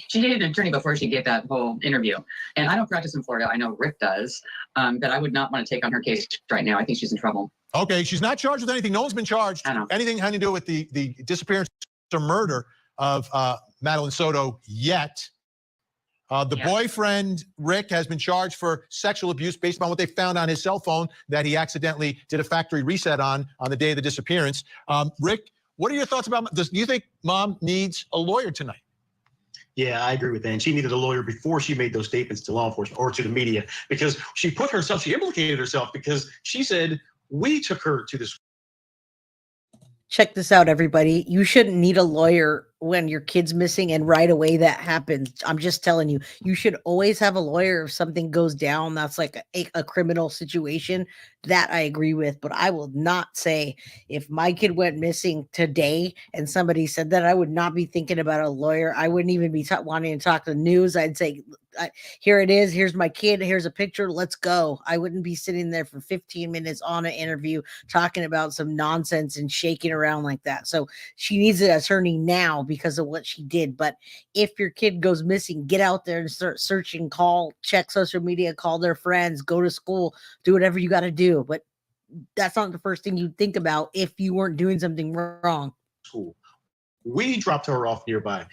she needed an attorney before she gave that whole interview. And I don't practice in Florida. I know Rick does, but I would not want to take on her case right now. I think she's in trouble. Okay, she's not charged with anything. No one's been charged. Anything having to do with the disappearance or murder of Madeline Soto yet. The boyfriend, Rick, has been charged for sexual abuse based on what they found on his cell phone that he accidentally did a factory reset on the day of the disappearance. Rick, what are your thoughts about, do you think mom needs a lawyer tonight? Yeah, I agree with that. And she needed a lawyer before she made those statements to law enforcement or to the media, because she implicated herself, because she said, we took her to this. Check this out, everybody. You shouldn't need a lawyer when your kid's missing and right away that happens. I'm just telling you, you should always have a lawyer if something goes down that's like a criminal situation. That I agree with, but I will not say if my kid went missing today and somebody said that, I would not be thinking about a lawyer. I wouldn't even be wanting to talk to the news. I'd say, here it is. Here's my kid. Here's a picture. Let's go. I wouldn't be sitting there for 15 minutes on an interview talking about some nonsense and shaking around like that. So she needs an attorney now because of what she did. But if your kid goes missing, get out there and start searching, check social media, call their friends, go to school, do whatever you got to do. But that's not the first thing you'd think about if you weren't doing something wrong. School. We dropped her off nearby.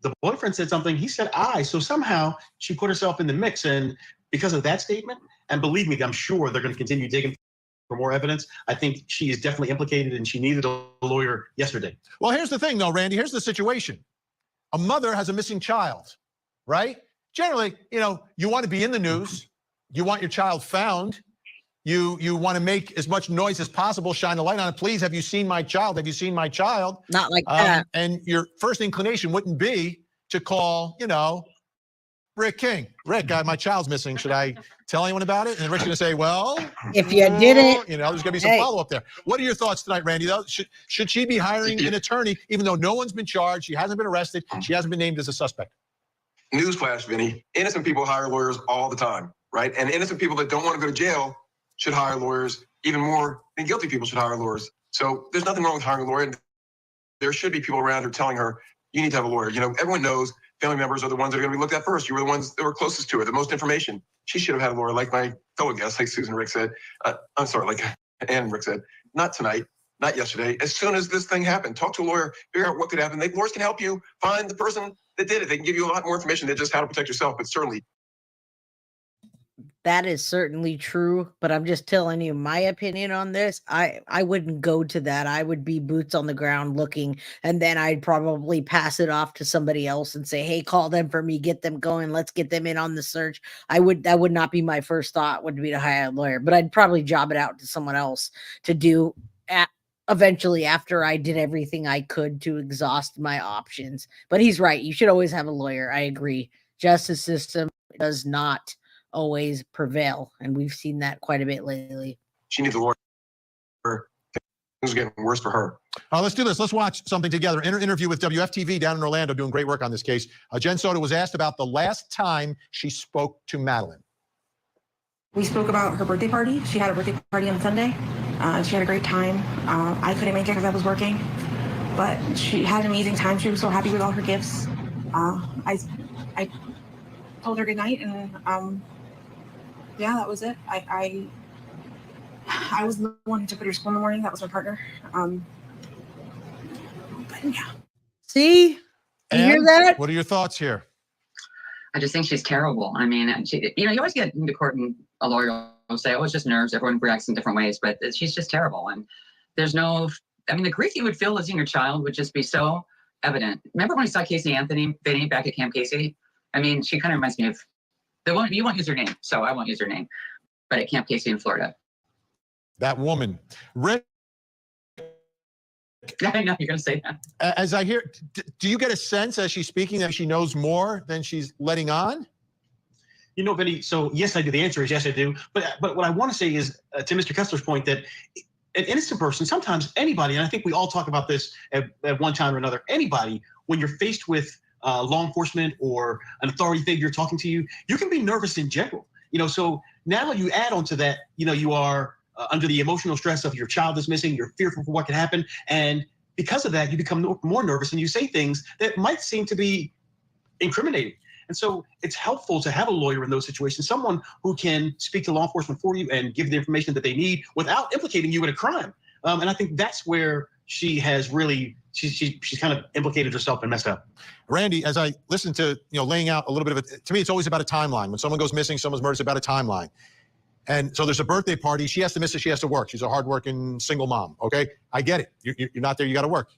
The boyfriend said something, he said so somehow she put herself in the mix, and because of that statement, and believe me, I'm sure they're going to continue digging for more evidence. I think she is definitely implicated, and she needed a lawyer yesterday. Well, here's the thing though, Randy, here's the situation. A mother has a missing child, right? Generally, you want to be in the news, you want your child found, you want to make as much noise as possible, shine a light on it. Please, have you seen my child? Have you seen my child? Not like that. And your first inclination wouldn't be to call, Rick King. Rick, my child's missing. Should I tell anyone about it? And Rick's going to say, well, if you didn't, there's going to be some follow-up there. What are your thoughts tonight, Randy? Should she be hiring an attorney, even though no one's been charged, she hasn't been arrested, she hasn't been named as a suspect? Newsflash, Vinny. Innocent people hire lawyers all the time, right? And innocent people that don't want to go to jail should hire lawyers. Even more than guilty people should hire lawyers. So there's nothing wrong with hiring a lawyer. There should be people around her telling her, you need to have a lawyer. Everyone knows family members are the ones that are going to be looked at first. You were the ones that were closest to her, the most information. She should have had a lawyer, like my fellow guest, like Susan Rick said. I'm sorry, like Ann Rick said. Not tonight, not yesterday. As soon as this thing happened, talk to a lawyer, figure out what could happen. Lawyers can help you find the person that did it. They can give you a lot more information than just how to protect yourself, but certainly. That is certainly true, but I'm just telling you my opinion on this. I wouldn't go to that. I would be boots on the ground looking, and then I'd probably pass it off to somebody else and say, hey, call them for me, get them going. Let's get them in on the search. That would not be my first thought, would be to hire a lawyer, but I'd probably job it out to someone else to do eventually after I did everything I could to exhaust my options. But he's right. You should always have a lawyer. I agree. Justice system does not always prevail, and we've seen that quite a bit lately. She needs a lawyer. Things are getting worse for her. Let's do this. Let's watch something together. Interview with WFTV down in Orlando, doing great work on this case. Jenn Soto was asked about the last time she spoke to Madeline. We spoke about her birthday party. She had a birthday party on Sunday. She had a great time. I couldn't make it because I was working, but she had an amazing time. She was so happy with all her gifts. I told her good night, and yeah, that was it. I was the one who took her to school in the morning. That was my partner. But yeah. See? You hear that? What are your thoughts here? I just think she's terrible. I mean, you always get into court and a lawyer will say, oh, it's just nerves. Everyone reacts in different ways, but she's just terrible. And there's the grief you would feel losing your child would just be so evident. Remember when we saw Casey Anthony Vinny back at Camp Casey? I mean, she kind of reminds me of, you won't use her name, so I won't use her name, but at Camp Casey in Florida. That woman. Rick. I know you're going to say that. As I hear, do you get a sense as she's speaking that she knows more than she's letting on? Vinny, so yes, I do. The answer is yes, I do. But what I want to say is, to Mr. Kessler's point, that an innocent person, sometimes anybody, and I think we all talk about this at one time or another, anybody, when you're faced with law enforcement or an authority figure talking to you, you can be nervous in general. So now you add on to that, you are under the emotional stress of your child is missing, you're fearful for what could happen, and because of that, you become more nervous and you say things that might seem to be incriminating. And so it's helpful to have a lawyer in those situations, someone who can speak to law enforcement for you and give the information that they need without implicating you in a crime. And I think that's where she has really, she's kind of implicated herself and messed up. Randy, as I listen to, laying out a little bit of it, to me, it's always about a timeline. When someone goes missing, someone's murdered, it's about a timeline. And so there's a birthday party. She has to miss it. She has to work. She's a hardworking single mom. Okay, I get it. You're not there. You got to work.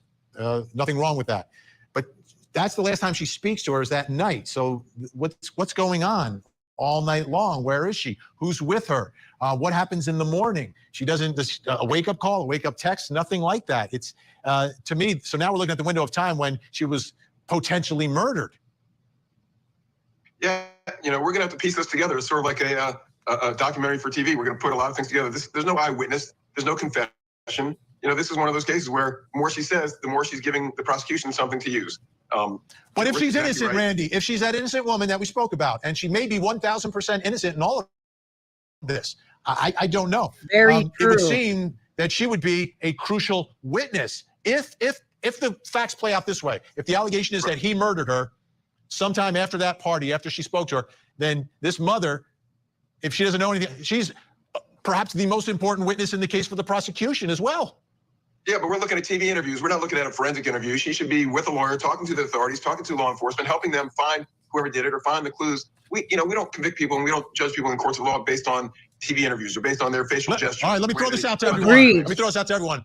Nothing wrong with that. But that's the last time she speaks to her is that night. So what's going on all night long? Where is she? Who's with her? What happens in the morning? She doesn't, a wake-up call, a wake-up text, nothing like that. It's, to me, so now we're looking at the window of time when she was potentially murdered. Yeah, we're going to have to piece this together. It's sort of like a documentary for TV. We're going to put a lot of things together. There's no eyewitness. There's no confession. This is one of those cases where the more she says, the more she's giving the prosecution something to use. But if she's innocent, right. Randy, if she's that innocent woman that we spoke about, and she may be 1,000% innocent in all of this, I don't know. Very true. It would seem that she would be a crucial witness if the facts play out this way. If the allegation is that he murdered her sometime after that party, after she spoke to her, then this mother, if she doesn't know anything, she's perhaps the most important witness in the case for the prosecution as well. Yeah, but we're looking at TV interviews. We're not looking at a forensic interview. She should be with a lawyer, talking to the authorities, talking to law enforcement, helping them find whoever did it or find the clues. We don't convict people and we don't judge people in courts of law based on TV interviews or based on their facial gestures. All right, let me throw this out to everyone. Let me throw this out to everyone.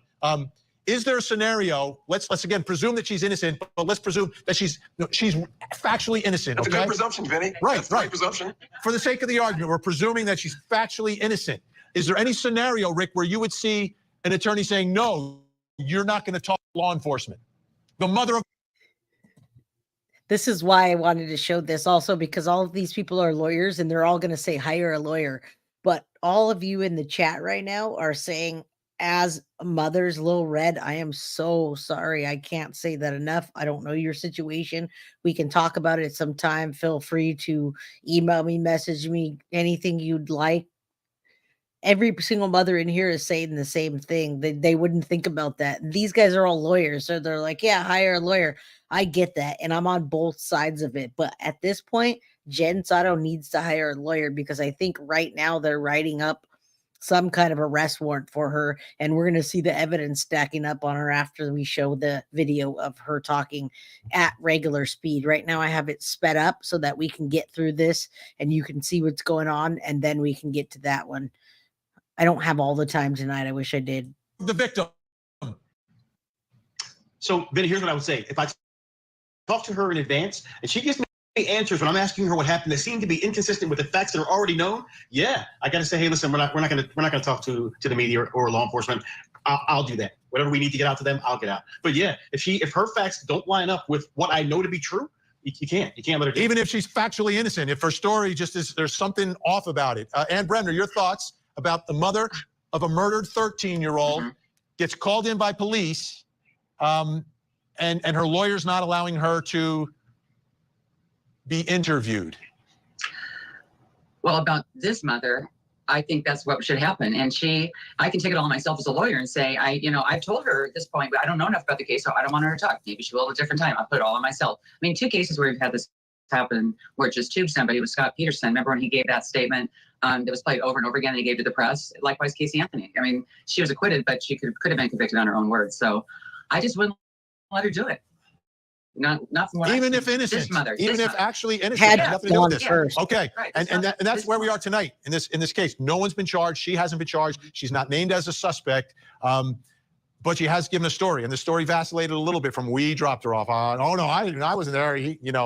Is there a scenario? Let's again presume that she's innocent, but let's presume that she's factually innocent. That's okay? a good presumption, Vinny. Right, That's a right. good presumption. For the sake of the argument, we're presuming that she's factually innocent. Is there any scenario, Rick, where you would see an attorney saying, no, you're not going to talk to law enforcement? The mother of... This is why I wanted to show this also, because all of these people are lawyers and they're all going to say hire a lawyer. But all of you in the chat right now are saying, as a mother's little red, I am so sorry. I can't say that enough. I don't know your situation. We can talk about it sometime. Feel free to email me, message me, anything you'd like. Every single mother in here is saying the same thing. They wouldn't think about that. These guys are all lawyers. So they're like, yeah, hire a lawyer. I get that. And I'm on both sides of it. But at this point, Jenn Soto needs to hire a lawyer, because I think right now they're writing up some kind of arrest warrant for her. And we're going to see the evidence stacking up on her after we show the video of her talking at regular speed. Right now I have it sped up so that we can get through this and you can see what's going on. And then we can get to that one. I don't have all the time tonight. I wish I did. The victim. So, Vinny, here's what I would say. If I talk to her in advance and she gives me answers when I'm asking her what happened that seem to be inconsistent with the facts that are already known, yeah, I got to say, hey, listen, we're not gonna talk to the media or law enforcement. I'll do that. Whatever we need to get out to them, I'll get out. But yeah, if her facts don't line up with what I know to be true, you can't let her do Even it. if she's factually innocent, if her story just is, there's something off about it. Ann Bremner, your thoughts about the mother of a murdered 13-year-old gets called in by police, and her lawyer's not allowing her to be interviewed. Well, about this mother, I think that's what should happen. And I can take it all myself as a lawyer and say, I've told her at this point, but I don't know enough about the case, so I don't want her to talk. Maybe she will at a different time. I'll put it all on myself. I mean, 2 cases where we've had this happen where it just tubed somebody was Scott Peterson. Remember when he gave that statement that was played over and over again and he gave to the press? Likewise, Casey Anthony. I mean, she was acquitted, but she could have been convicted on her own words. So I just wouldn't let her do it. Not from what Even if innocent, even if actually innocent, Had nothing to do with this. first. Okay, Right. and that's where we are tonight in this case. No one's been charged. She hasn't been charged. She's not named as a suspect, but she has given a story, and the story vacillated a little bit from we dropped her off. Oh no, I wasn't there.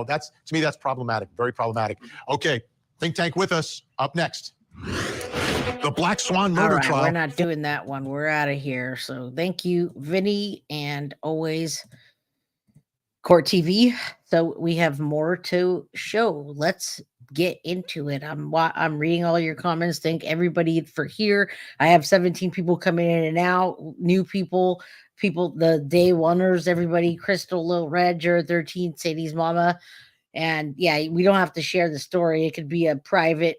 That's, to me, that's problematic. Very problematic. Okay, think tank with us. Up next, the Black Swan murder trial. We're not doing that one. We're out of here. So thank you, Vinny, and always Court TV. So we have more to show. Let's get into it. I'm reading all your comments. Thank everybody for here. I have 17 people coming in and out. New people, the day oneers, everybody. Crystal, Lil Red, Jared 13, Sadie's mama. And yeah, we don't have to share the story. It could be a private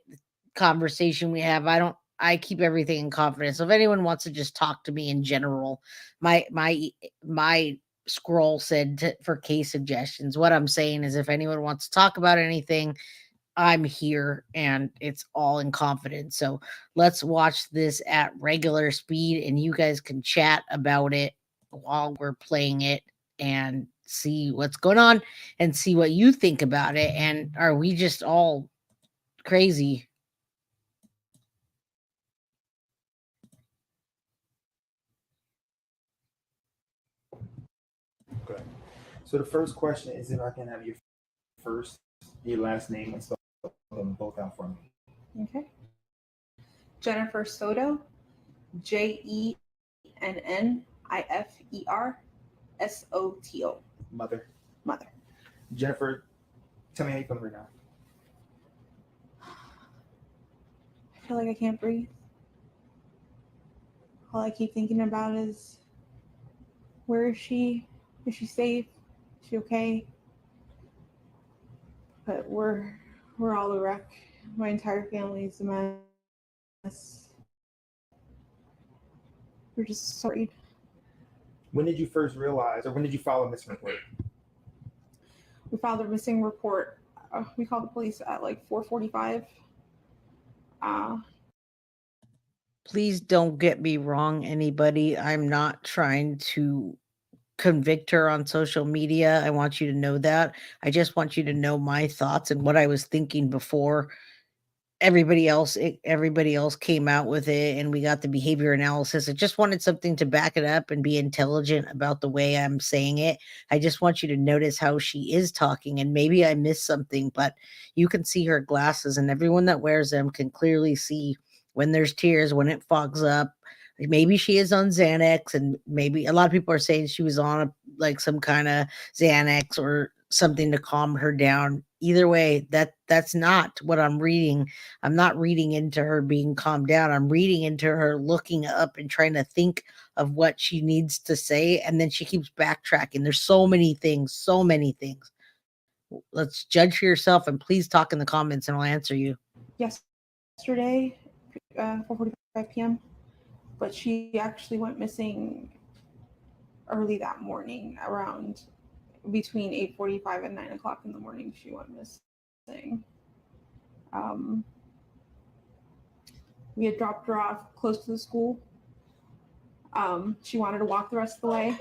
conversation we have. I don't I keep everything in confidence. So if anyone wants to just talk to me in general, my scroll said for case suggestions. What I'm saying is, if anyone wants to talk about anything, I'm here and it's all in confidence. So let's watch this at regular speed and you guys can chat about it while we're playing it and see what's going on and see what you think about it. And are we just all crazy? Okay. So the first question is if I can have your last name, and spell them both out for me. Okay. Jennifer Soto, JENNIFER SOTO. Mother. Jennifer, tell me how you feel right now. I feel like I can't breathe. All I keep thinking about is, where is she? Is she safe? Is she okay? But we're all a wreck. My entire family is a mess. We're just so worried. When did you first realize, or when did you file a missing report? We filed a missing report. We called the police at like 4:45. Please don't get me wrong, anybody. I'm not trying to convict her on social media. I want you to know that. I just want you to know my thoughts and what I was thinking before everybody else came out with it and we got the behavior analysis. I just wanted something to back it up and be intelligent about the way I'm saying it. I just want you to notice how she is talking, and maybe I missed something, but you can see her glasses and everyone that wears them can clearly see when there's tears, when it fogs up. Maybe she is on Xanax, and maybe a lot of people are saying she was on like some kind of Xanax or something to calm her down. Either way, that's not what I'm reading. I'm not reading into her being calmed down. I'm reading into her looking up and trying to think of what she needs to say, and then she keeps backtracking. There's so many things. Let's judge for yourself, and please talk in the comments and I'll answer you. Yesterday, 4:45 p.m. But she actually went missing early that morning, around between 8:45 and 9 o'clock in the morning. She went missing. We had dropped her off close to the school. She wanted to walk the rest of the way.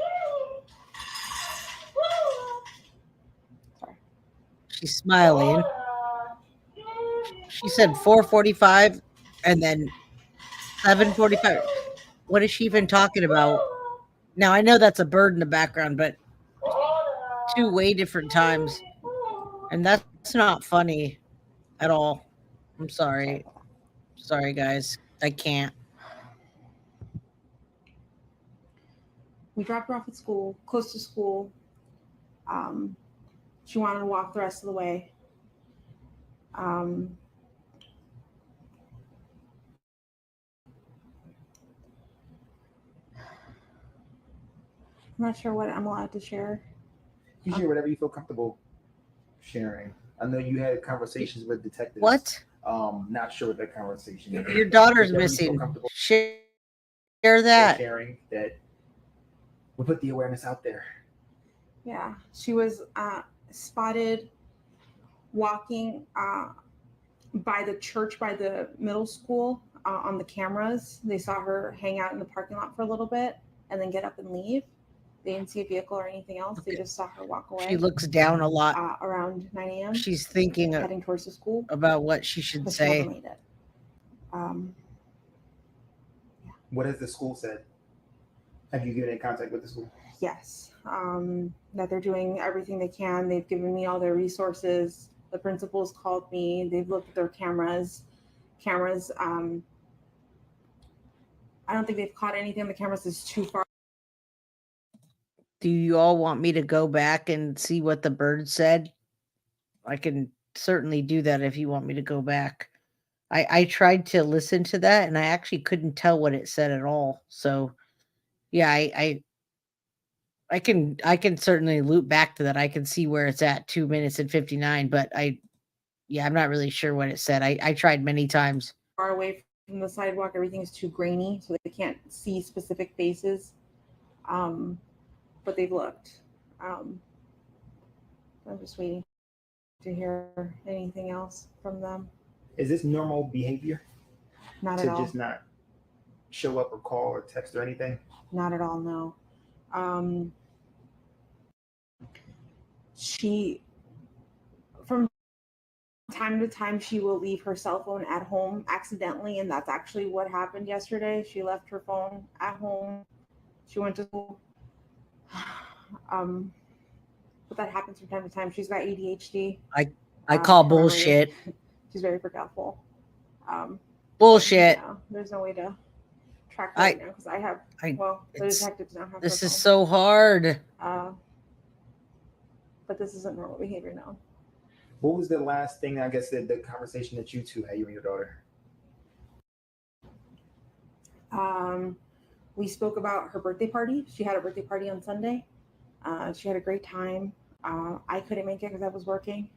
Sorry. She's smiling. She said 4:45 and then 7:45. What is she even talking about? Now, I know that's a bird in the background, but two way different times. And that's not funny at all. I'm sorry. Sorry, guys. I can't. We dropped her off at school, close to school. She wanted to walk the rest of the way. I'm not sure what I'm allowed to share. You share whatever you feel comfortable sharing. I know you had conversations with detectives. What? Not sure what that conversation is. Your daughter's missing. Share that. Sharing that. We put the awareness out there. Yeah, she was spotted walking by the church, by the middle school on the cameras. They saw her hang out in the parking lot for a little bit and then get up and leave. They didn't see a vehicle or anything else. They just saw her walk away. She looks down a lot. Around 9 a.m. She's thinking heading towards the school about what she should say. She never made it. What has the school said? Have you given in contact with the school? Yes, that they're doing everything they can. They've given me all their resources. The principals called me. They've looked at their cameras. I don't think they've caught anything on the cameras that's too far. Do you all want me to go back and see what the bird said? I can certainly do that if you want me to go back. I tried to listen to that and I actually couldn't tell what it said at all. So yeah, I can certainly loop back to that. I can see where it's at 2 minutes and 59, but I'm not really sure what it said. I tried many times. Far away from the sidewalk. Everything is too grainy, so they can't see specific faces. But they've looked. I'm just waiting to hear anything else from them. Is this normal behavior? Not to at all. just not show up or call or text or anything? Not at all, no. She, from time to time, she will leave her cell phone at home accidentally, and that's actually what happened yesterday. She left her phone at home. She went to school. But that happens from time to time. She's got ADHD. I call bullshit. She's very forgetful. Bullshit. Yeah, there's no way to track her right now because the detectives now have this her is phone. so hard. But this isn't normal behavior now. What was the last thing, I guess, the conversation that you two had, you and your daughter? We spoke about her birthday party. She had a birthday party on Sunday. She had a great time. I couldn't make it because I was working,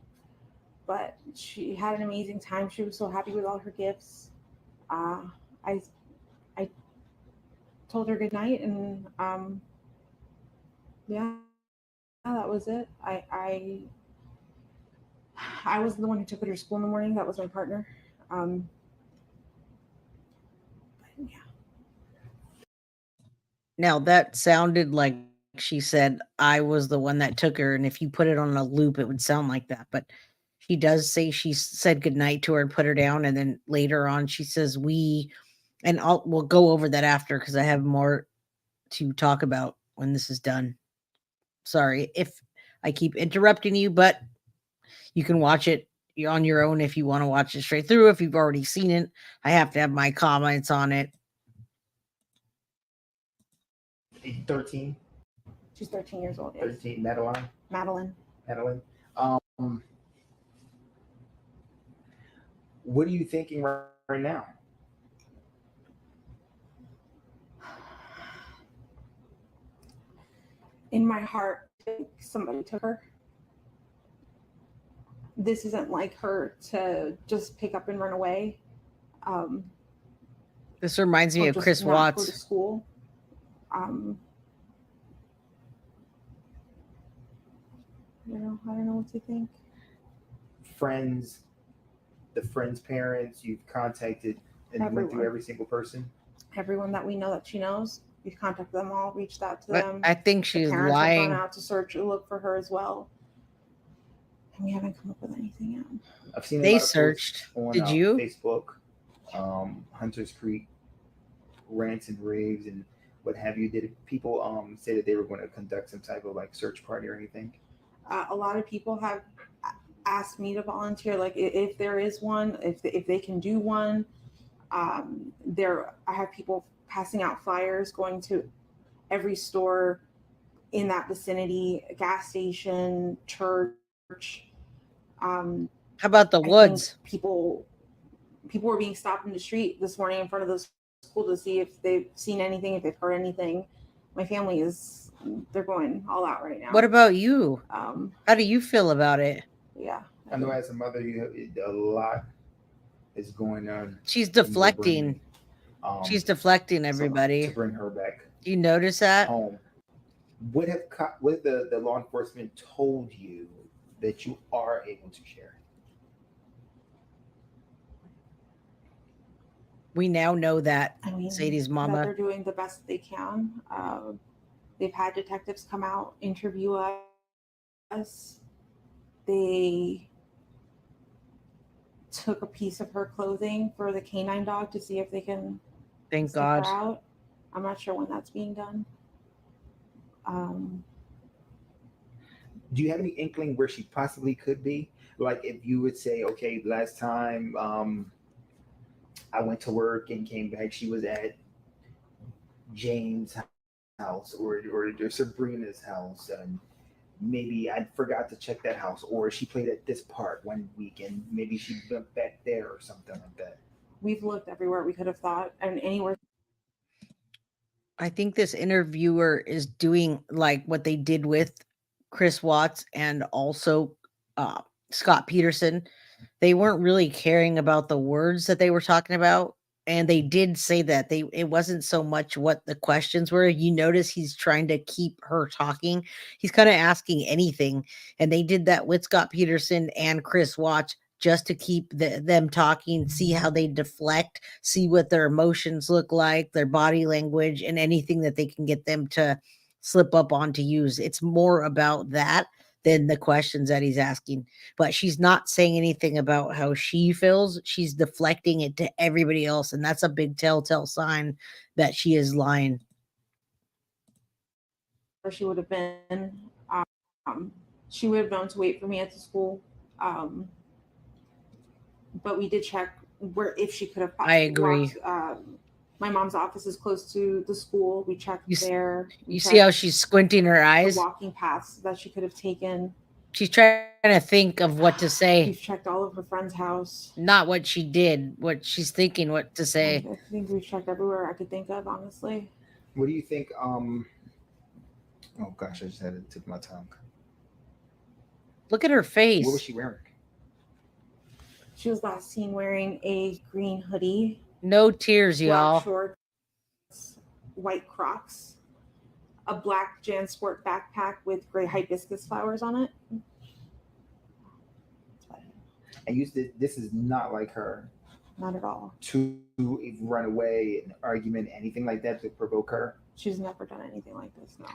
but she had an amazing time. She was so happy with all her gifts. I told her good night, and yeah, that was it. I was the one who took her to school in the morning. That was my partner. Yeah. Now that sounded like she said I was the one that took her, and if you put it on a loop, it would sound like that. But she does say she said goodnight to her and put her down, and then later on she says we, and we'll go over that after because I have more to talk about when this is done. Sorry if I keep interrupting you, but you can watch it on your own if you want to watch it straight through. If you've already seen it, I have to have my comments on it. 13? She's 13 years old. Yes. 13, Madeline? Madeline. What are you thinking right now? In my heart, I think somebody took her. This isn't like her to just pick up and run away. This reminds me of Chris Watts. Go to school. I don't know what to think. Friends, the friends' parents, you've contacted and went through every single person? Everyone that we know that she knows, we've contacted them all, reached out to them. I think she's Parents lying. have gone out to search or look for her as well. And we haven't come up with anything yet. I've seen they searched. On, Did you? Facebook, Hunters Creek, rants and raves and what have you. Did people say that they were going to conduct some type of like search party or anything? A lot of people have asked me to volunteer, like if there is one, if they can do one. I have people passing out flyers, going to every store in that vicinity, gas station, church. How about the woods? People were being stopped in the street this morning in front of the school to see if they've seen anything, if they've heard anything. My family they're going all out right now. What about you? How do you feel about it? Yeah. I know as a mother, a lot is going on. She's deflecting. She's deflecting everybody. To bring her back. Do you notice that? Home. What the law enforcement told you that you are able to share? We now know that Sadie's that mama. they're doing the best they can. They've had detectives come out, interview us. They took a piece of her clothing for the canine dog to see if they can Thank sniff God. her out. I'm not sure when that's being done. Do you have any inkling where she possibly could be? Like if you would say, okay, last time I went to work and came back, she was at James' house or Sabrina's house, and maybe I forgot to check that house, or she played at this park one week and maybe she went back there or something like that. We've looked everywhere we could have thought, and anywhere. I think this interviewer is doing like what they did with Chris Watts and also Scott Peterson. They weren't really caring about the words that they were talking about, And they did say that it wasn't so much what the questions were. You notice he's trying to keep her talking. He's kind of asking anything. And they did that with Scott Peterson and Chris Watch just to keep them talking, see how they deflect, see what their emotions look like, their body language, and anything that they can get them to slip up on to use. It's more about that than the questions that he's asking. But she's not saying anything about how she feels. She's deflecting it to everybody else. And that's a big telltale sign that she is lying. Or she would have been, she would have known to wait for me at the school. But we did check where if she could have. I agree. Walked, my mom's office is close to the school. We checked there. You see how she's squinting her eyes? The walking paths that she could have taken. She's trying to think of what to say. We've checked all of her friend's house. Not what she did, what she's thinking, what to say. I think we've checked everywhere I could think of, honestly. What do you think? Oh gosh, I just had it tip of my tongue. Look at her face. What was she wearing? She was last seen wearing a green hoodie. No tears, y'all. Black shorts, white Crocs, a black JanSport backpack with gray hibiscus flowers on it. And this is not like her. Not at all. To run away, an argument, anything like that to provoke her. She's never done anything like this, no.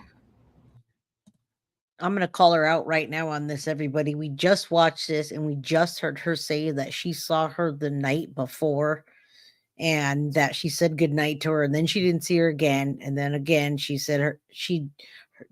I'm going to call her out right now on this, everybody. We just watched this and we just heard her say that she saw her the night before and that she said goodnight to her and then she didn't see her again. And then again, she said she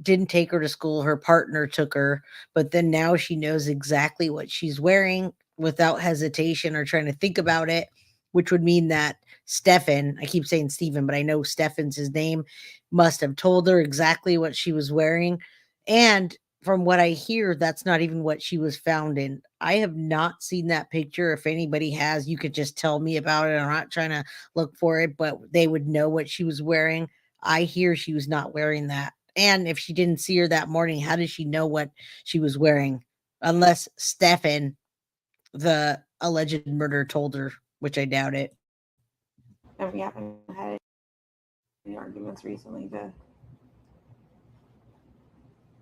didn't take her to school. Her partner took her, but then now she knows exactly what she's wearing without hesitation or trying to think about it, which would mean that Stephan, I keep saying Stephen, but I know Stephan's his name, must have told her exactly what she was wearing. And from what I hear, that's not even what she was found in. I have not seen that picture. If anybody has, you could just tell me about it. I'm not trying to look for it, but they would know what she was wearing. I hear she was not wearing that. And if she didn't see her that morning, how does she know what she was wearing? Unless Stephan, the alleged murderer, told her, which I doubt it. And we haven't had any arguments recently to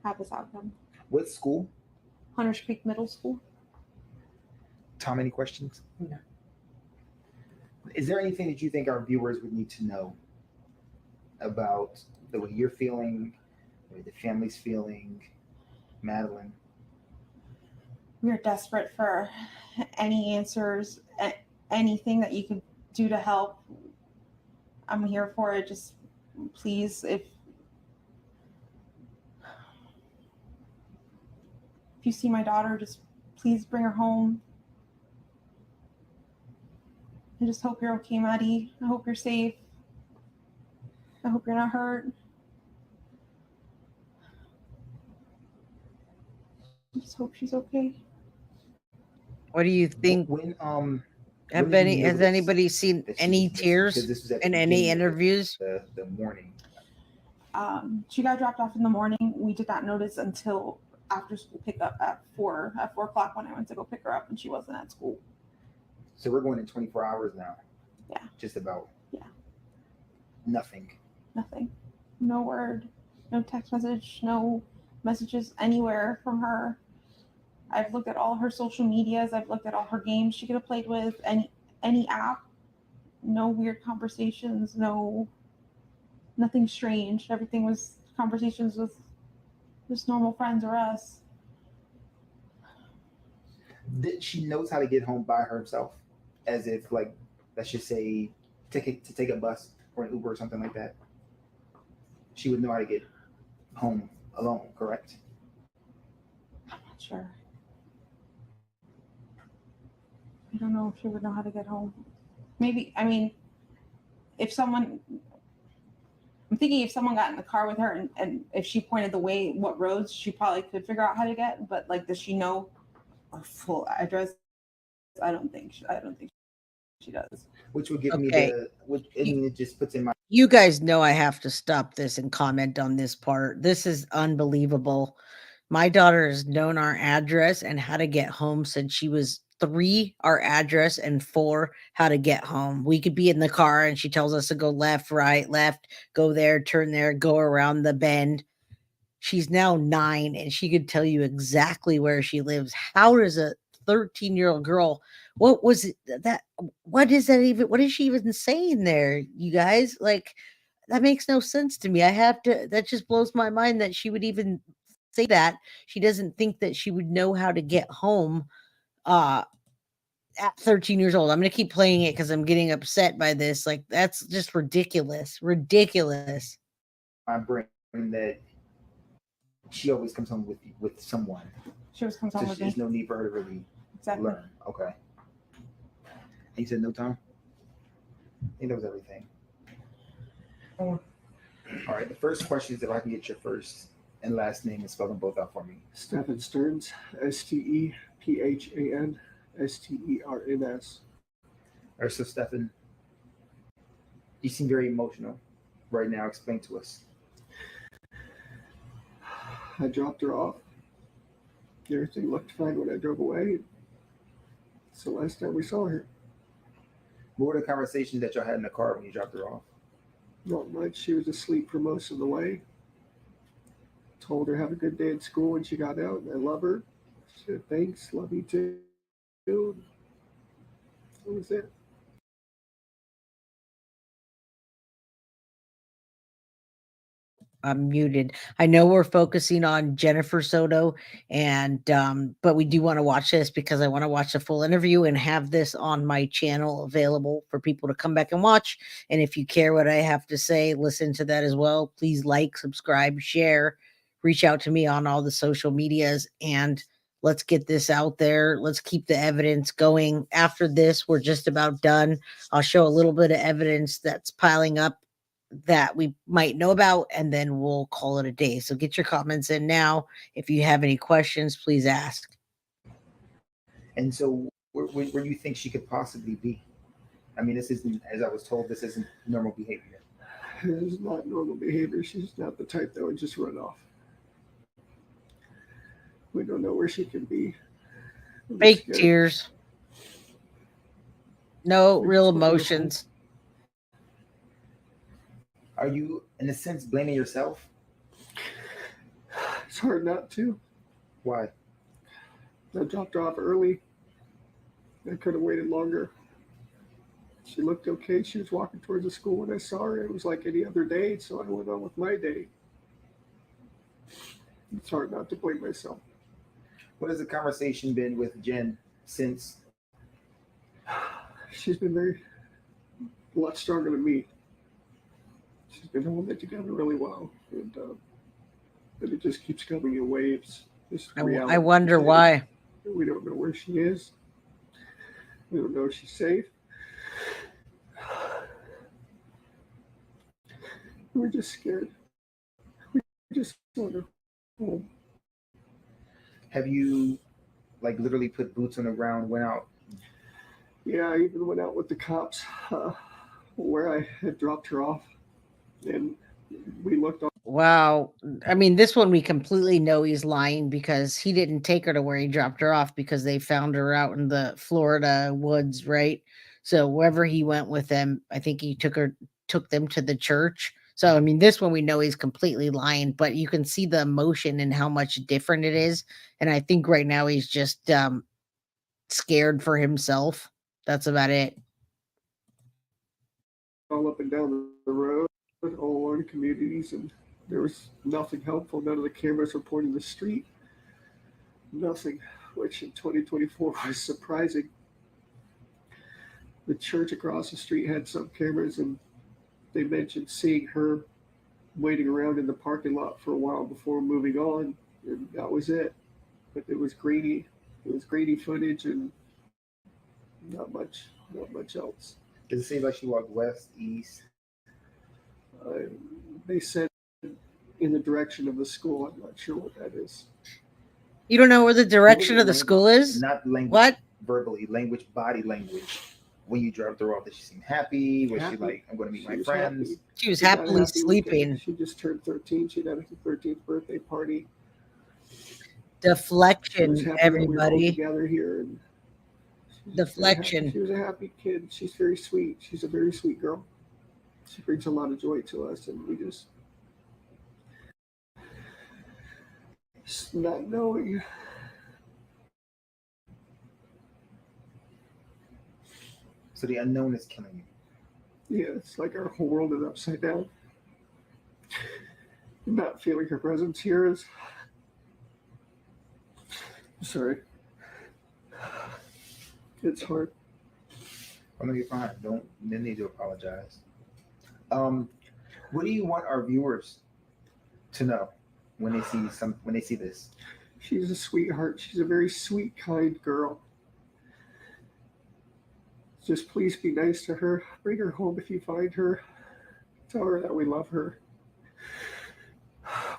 have this outcome. What school? Hunters Creek Middle School. Tom, any questions? No. Is there anything that you think our viewers would need to know about the way you're feeling, the way the family's feeling, Madeline? We're desperate for any answers, anything that you could do to help. I'm here for it. Just please, if you see my daughter, just please bring her home. I just hope you're okay, Maddie. I hope you're safe. I hope you're not hurt. I just hope she's okay. What do you think? Has anybody seen any tears in any interviews? The morning. She got dropped off in the morning. We did not notice until after school pickup at 4 o'clock when I went to go pick her up and she wasn't at school. So we're going in 24 hours now. Yeah. Just about. Yeah. Nothing. No word, no text message, no messages anywhere from her. I've looked at all her social medias. I've looked at all her games she could have played with, any app. No weird conversations, nothing strange. Everything was conversations with just normal friends or us. She knows how to get home by herself, as if, like, let's just say, to take a bus or an Uber or something like that. She would know how to get home alone, correct? I'm not sure. I don't know if she would know how to get home. Maybe, I mean, I'm thinking if someone got in the car with her and if she pointed the way, what roads, she probably could figure out how to get, but like, does she know her full address? I don't think she does. Which would give me it just puts in my. You guys know I have to stop this and comment on this part. This is unbelievable. My daughter has known our address and how to get home since she was 3, our address, and 4, how to get home. We could be in the car and she tells us to go left, right, left, go there, turn there, go around the bend. She's now 9 and she could tell you exactly where she lives. How does a 13-year-old girl, what was it that, what is that even, what is she even saying there, you guys? Like, that makes no sense to me. That just blows my mind that she would even say that. She doesn't think that she would know how to get home at 13 years old. I'm going to keep playing it because I'm getting upset by this. Like, that's just ridiculous. Ridiculous. My brain that she always comes home with someone. She always comes home with me. There's no need for her to really learn. Okay. He said no time? He knows everything. All right. The first question is if I can get your first and last name and spell them both out for me. Stephan Sterns, Stephan Sterns. All right, so Stephan, you seem very emotional right now. Explain to us. I dropped her off. Everything looked fine when I drove away. It's the last time we saw her. What were the conversations that y'all had in the car when you dropped her off? Not much. She was asleep for most of the way. Told her have a good day at school when she got out. I love her. She said thanks, love you too. That was it. I'm muted. I know we're focusing on Jennifer Soto, and but we do want to watch this because I want to watch the full interview and have this on my channel available for people to come back and watch. And if you care what I have to say, listen to that as well. Please like, subscribe, share, reach out to me on all the social medias, and let's get this out there. Let's keep the evidence going. After this, we're just about done. I'll show a little bit of evidence that's piling up that we might know about, and then we'll call it a day. So get your comments in now. If you have any questions, please ask. And so where do you think she could possibly be? I mean, this isn't, as I was told, this isn't normal behavior. It is not normal behavior. She's not the type that would just run off. We don't know where she can be. Fake tears. No real emotions. Are you, in a sense, blaming yourself? It's hard not to. Why? I dropped her off early. I could have waited longer. She looked okay. She was walking towards the school when I saw her. It was like any other day, so I went on with my day. It's hard not to blame myself. What has the conversation been with Jenn since? She's been a lot stronger than me. She's been holding it together really well, and it just keeps coming in waves. I wonder why. We don't know where she is. We don't know if she's safe. We're just scared. We just want her home. Have you, like, literally put boots on the ground, went out? Yeah, I even went out with the cops where I had dropped her off. And we looked on. Wow. I mean, this one we completely know he's lying because he didn't take her to where he dropped her off because they found her out in the Florida woods, right? So wherever he went with them, I think he took them to the church. So, I mean, this one we know he's completely lying, but you can see the emotion and how much different it is. And I think right now he's just scared for himself. That's about it. All up and down the road, all along communities, and there was nothing helpful. None of the cameras were pointing the street. Nothing, which in 2024 was surprising. The church across the street had some cameras, and they mentioned seeing her waiting around in the parking lot for a while before moving on, and that was it. But it was grainy. It was grainy footage, and not much else. Does it seem like she walked west, east? They said in the direction of the school. I'm not sure what that is. You don't know where the direction of the school is? Not language. What? Verbally, language, body language. When you dropped her off, did she seem happy? Was she like, I'm going to meet my friends? Happy. She was happily sleeping. She just turned 13. She had a 13th birthday party. Deflection, everybody. Together here, and deflection. She was a happy kid. She's very sweet. She's a very sweet girl. She brings a lot of joy to us, and we just not knowing. So the unknown is killing you. Yeah, it's like our whole world is upside down. Not feeling her presence here is. Sorry. It's hard. I'm gonna be fine. Don't need to apologize. What do you want our viewers to know when they see this? She's a sweetheart. She's a very sweet, kind girl. Just please be nice to her. Bring her home if you find her. Tell her that we love her.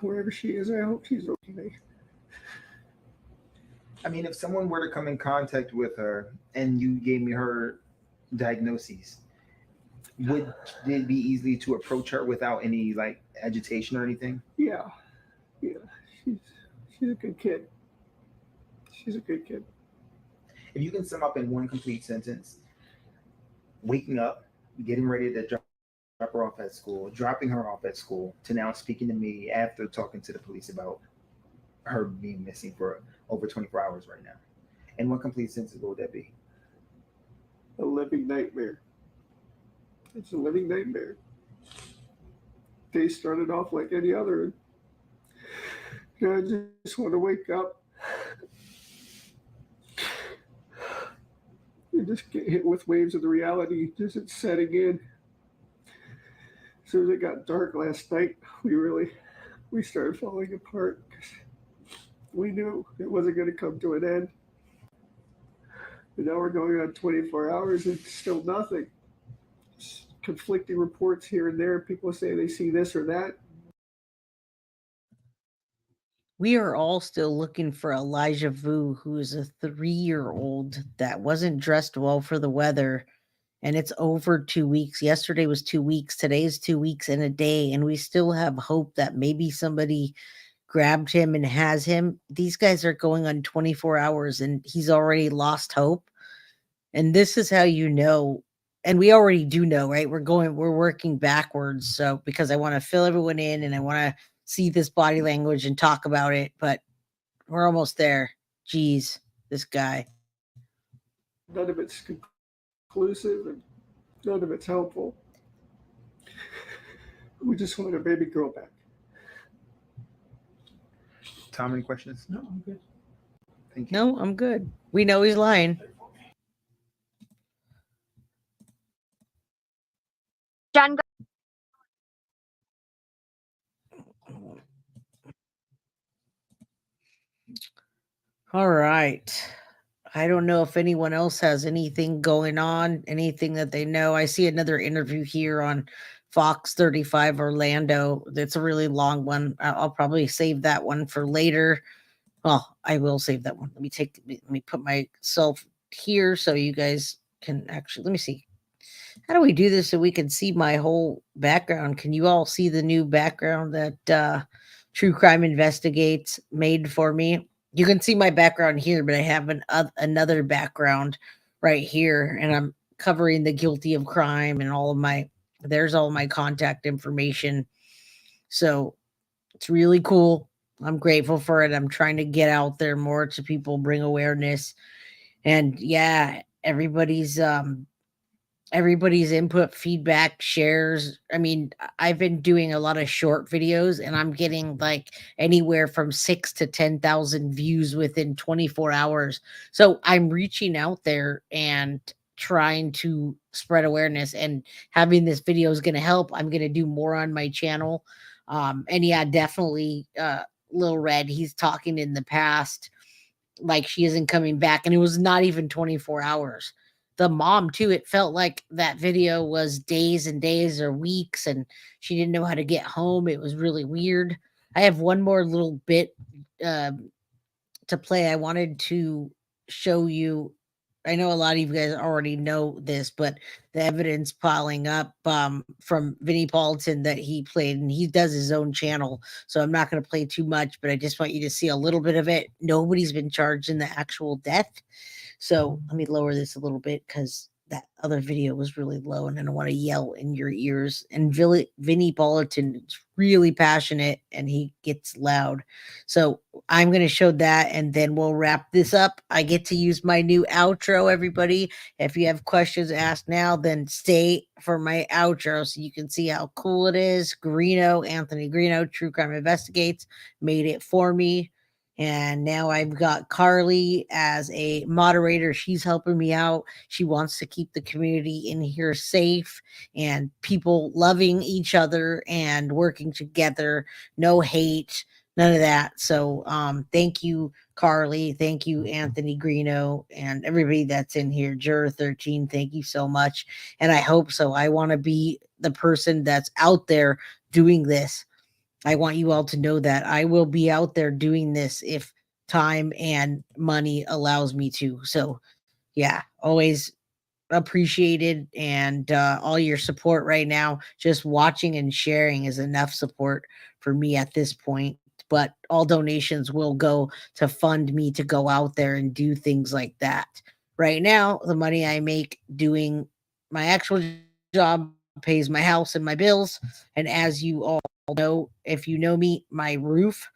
Wherever she is, I hope she's okay. I mean, if someone were to come in contact with her and you gave me her diagnoses, would it be easy to approach her without any like agitation or anything? Yeah. She's a good kid. She's a good kid. If you can sum up in one complete sentence, waking up, getting ready to drop her off at school, dropping her off at school, to now speaking to me after talking to the police about her being missing for over 24 hours right now. In one complete sentence, what would that be? A living nightmare. It's a living nightmare. Day started off like any other. I just want to wake up and just get hit with waves of the reality. Just it's setting in. As soon as it got dark last night, we started falling apart because we knew it wasn't going to come to an end. And now we're going on 24 hours and still nothing. Just conflicting reports here and there. People say they see this or that. We are all still looking for Elijah Vu, who is a 3-year-old that wasn't dressed well for the weather. And it's over 2 weeks. Yesterday was 2 weeks. Today is 2 weeks and a day. And we still have hope that maybe somebody grabbed him and has him. These guys are going on 24 hours and he's already lost hope. And this is how you know. And we already do know, right? We're working backwards. So because I want to fill everyone in and I want to see this body language and talk about it, but we're almost there. Jeez, this guy. None of it's conclusive and none of it's helpful. We just want our baby girl back. Tom, any questions? No, I'm good. Thank you. No, I'm good. We know he's lying. Jen, all right. I don't know if anyone else has anything going on, anything that they know. I see another interview here on Fox 35 Orlando. That's a really long one. I'll probably save that one for later. Well, I will save that one. Let me put myself here so you guys can actually, let me see. How do we do this so we can see my whole background? Can you all see the new background that True Crime Investigates made for me? You can see my background here, but I have another background right here, and I'm covering the guilty of crime and there's all my contact information. So it's really cool. I'm grateful for it. I'm trying to get out there more to people, bring awareness. And yeah, everybody's input, feedback, shares. I mean, I've been doing a lot of short videos and I'm getting like anywhere from 6 to 10,000 views within 24 hours. So I'm reaching out there and trying to spread awareness, and having this video is going to help. I'm going to do more on my channel. And yeah, definitely Lil Red, he's talking in the past like she isn't coming back, and it was not even 24 hours. The mom too, it felt like that video was days and days or weeks, and she didn't know how to get home. It was really weird. I have one more little bit to play. I wanted to show you. I know a lot of you guys already know this, but the evidence piling up from Vinnie Paulton that he played, and he does his own channel. So I'm not going to play too much, but I just want you to see a little bit of it. Nobody's been charged in the actual death. So let me lower this a little bit because that other video was really low and I don't want to yell in your ears. And Vinny Bolton is really passionate and he gets loud. So I'm going to show that and then we'll wrap this up. I get to use my new outro, everybody. If you have questions, ask now, then stay for my outro so you can see how cool it is. Anthony Greeno, True Crime Investigates, made it for me. And now I've got Carly as a moderator. She's helping me out. She wants to keep the community in here safe and people loving each other and working together. No hate, none of that. So thank you, Carly. Thank you, Anthony Greeno, and everybody that's in here. Juror13, thank you so much. And I hope so. I want to be the person that's out there doing this. I want you all to know that I will be out there doing this if time and money allows me to. So, yeah, always appreciated and all your support right now. Just watching and sharing is enough support for me at this point. But all donations will go to fund me to go out there and do things like that. Right now, the money I make doing my actual job pays my house and my bills. And as you all know, if you know me, my roof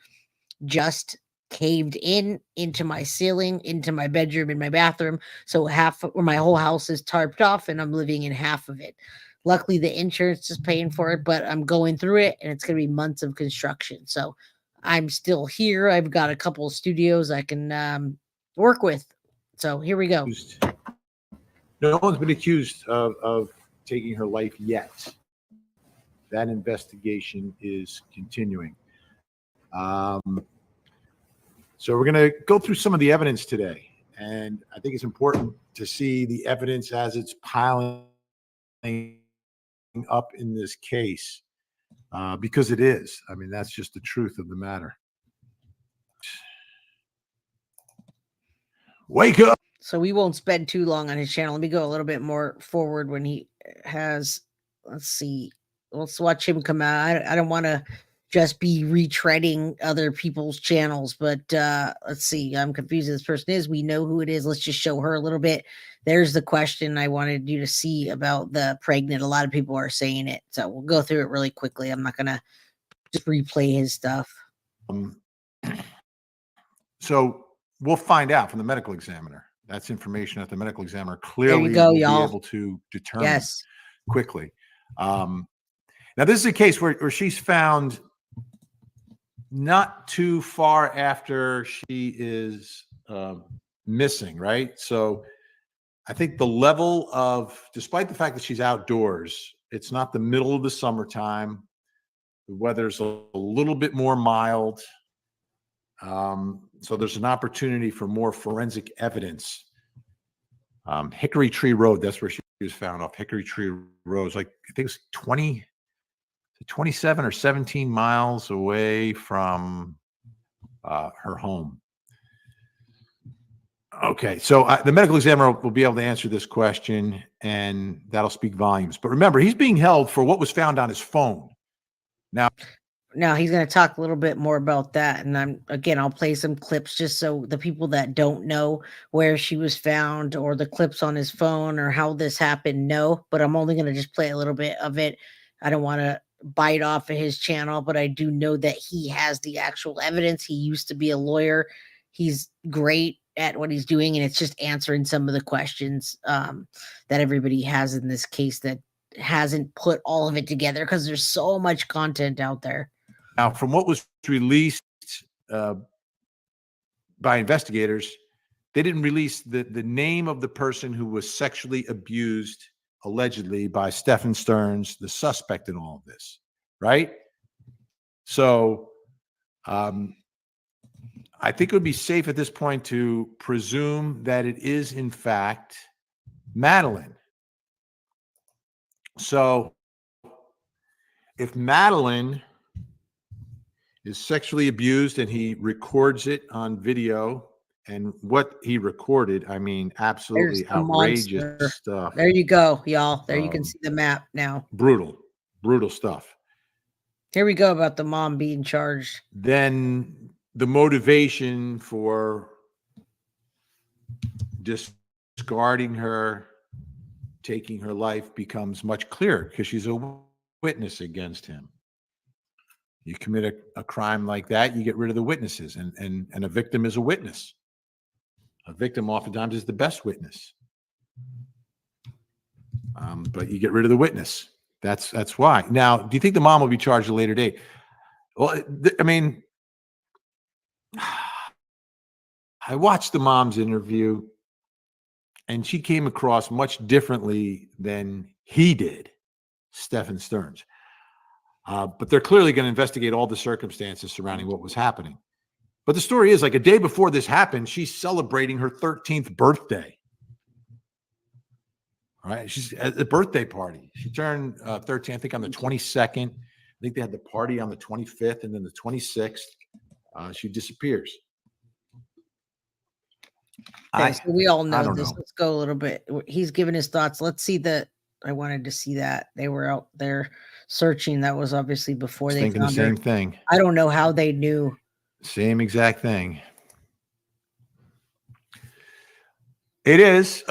just caved into my ceiling, into my bedroom, in my bathroom. So my whole house is tarped off and I'm living in half of it. Luckily, the insurance is paying for it, but I'm going through it and it's going to be months of construction. So I'm still here. I've got a couple of studios I can work with. So here we go. No one's been accused of taking her life yet. That investigation is continuing. So we're going to go through some of the evidence today. And I think it's important to see the evidence as it's piling up in this case, because it is. I mean, that's just the truth of the matter. Wake up. So we won't spend too long on his channel. Let me go a little bit more forward when he has, let's see. Let's watch him come out. I don't want to just be retreading other people's channels, but let's see. I'm confused who this person is. We know who it is. Let's just show her a little bit. There's the question I wanted you to see about the pregnant. A lot of people are saying it. So we'll go through it really quickly. I'm not going to just replay his stuff. So we'll find out from the medical examiner. That's information that the medical examiner clearly go, will y'all. be able to determine Yes. quickly. Now, this is a case where she's found not too far after she is missing, right? So I think the level of, despite the fact that she's outdoors, it's not the middle of the summertime. The weather's a little bit more mild. So there's an opportunity for more forensic evidence. Hickory Tree Road, that's where she was found, off Hickory Tree Road. It's like, I think it's 27 or 17 miles away from her home. Okay, so the medical examiner will be able to answer this question, and that'll speak volumes. But remember, he's being held for what was found on his phone. Now he's going to talk a little bit more about that. And I'll play some clips just so the people that don't know where she was found or the clips on his phone or how this happened know, but I'm only going to just play a little bit of it. I don't want to bite off of his channel, but I do know that he has the actual evidence. He used to be a lawyer. He's great at what he's doing. And it's just answering some of the questions that everybody has in this case that hasn't put all of it together because there's so much content out there. Now, from what was released by investigators, they didn't release the name of the person who was sexually abused, allegedly, by Stephan Sterns, the suspect in all of this, right? So I think it would be safe at this point to presume that it is, in fact, Madeline. So if Madeline is sexually abused and he records it on video, and what he recorded, I mean, absolutely outrageous stuff. There you go, y'all. There you can see the map now. Brutal stuff. Here we go about the mom being charged. Then the motivation for discarding her, taking her life becomes much clearer because she's a witness against him. You commit a crime like that, you get rid of the witnesses, and a victim is a witness. A victim oftentimes is the best witness. But you get rid of the witness. That's why. Now, do you think the mom will be charged at a later date? Well, I mean, I watched the mom's interview, and she came across much differently than he did, Stephan Sterns. But they're clearly going to investigate all the circumstances surrounding what was happening. But the story is, like, a day before this happened, she's celebrating her 13th birthday. All right, she's at the birthday party. She turned 13, I think, on the 22nd. I think they had the party on the 25th, and then the 26th, she disappears. Okay, so we all I know don't this. know. Let's go a little bit. He's given his thoughts. Let's see the. I wanted to see that they were out there searching. That was obviously before they Thinking the found her. same thing. I don't know how they knew. Same exact thing. It is.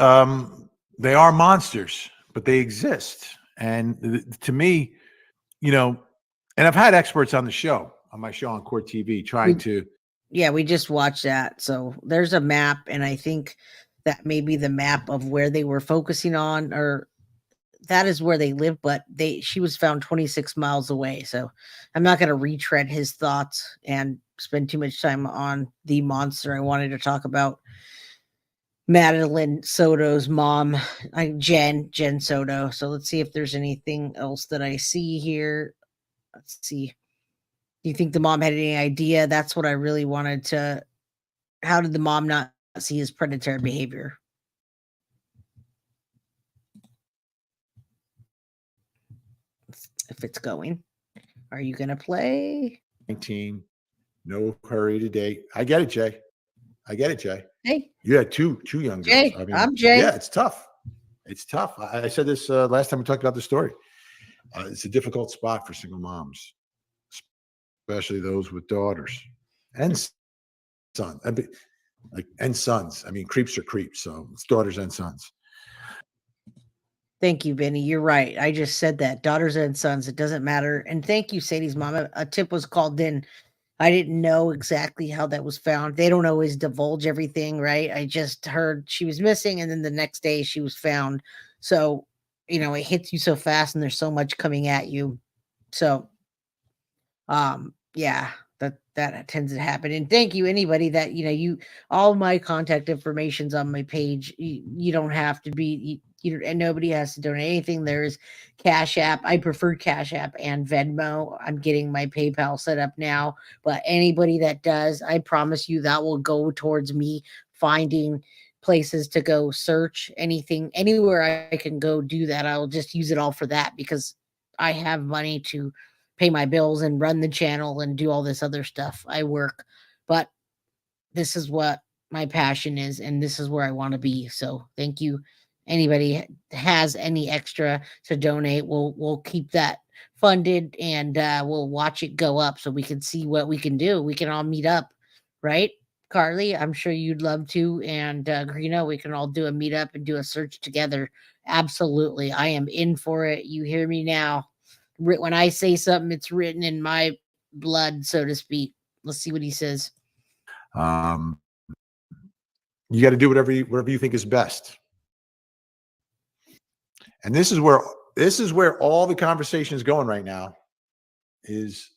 They are monsters, but they exist. And to me, you know, and I've had experts on the show, on my show on Court TV, trying to. Yeah, we just watched that. So there's a map, and I think that may be the map of where they were focusing on, or that is where they live, but she was found 26 miles away. So I'm not going to retread his thoughts and spend too much time on the monster. I wanted to talk about Madeline Soto's mom, Jenn Soto. So let's see if there's anything else that I see here. Let's see. Do you think the mom had any idea? That's what I really wanted to. How did the mom not see his predatory behavior? If it's going, are you going to play? 19, no hurry today. I get it, Jay. I get it, Jay. Hey, you had two young girls. Jay, I mean, I'm Jay. Yeah, it's tough. It's tough. I said this last time we talked about the story. It's a difficult spot for single moms, especially those with daughters and sons. And sons. I mean, creeps are creeps. So it's daughters and sons. Thank you, Benny. You're right. I just said that. Daughters and sons. It doesn't matter. And thank you, Sadie's mom. A tip was called in. I didn't know exactly how that was found. They don't always divulge everything, right? I just heard she was missing, and then the next day she was found. So, you know, it hits you so fast, and there's so much coming at you. So, yeah, that tends to happen. And thank you, anybody that, you all my contact information's on my page. You don't have to be, and nobody has to donate anything. There's Cash App. I prefer Cash App and Venmo. I'm getting my PayPal set up now, but anybody that does, I promise you that will go towards me finding places to go search anything, anywhere I can go do that. I'll just use it all for that because I have money to pay my bills and run the channel and do all this other stuff. I work, but this is what my passion is, and this is where I want to be. So thank you. Anybody has any extra to donate, we'll keep that funded, and we'll watch it go up so we can see what we can do. We can all meet up, right? Carly, I'm sure you'd love to, and Greeno, we can all do a meetup and do a search together. Absolutely. I am in for it. You hear me now. When I say something, it's written in my blood, so to speak. Let's see what he says. You got to do whatever you think is best. And this is where all the conversation is going right now is,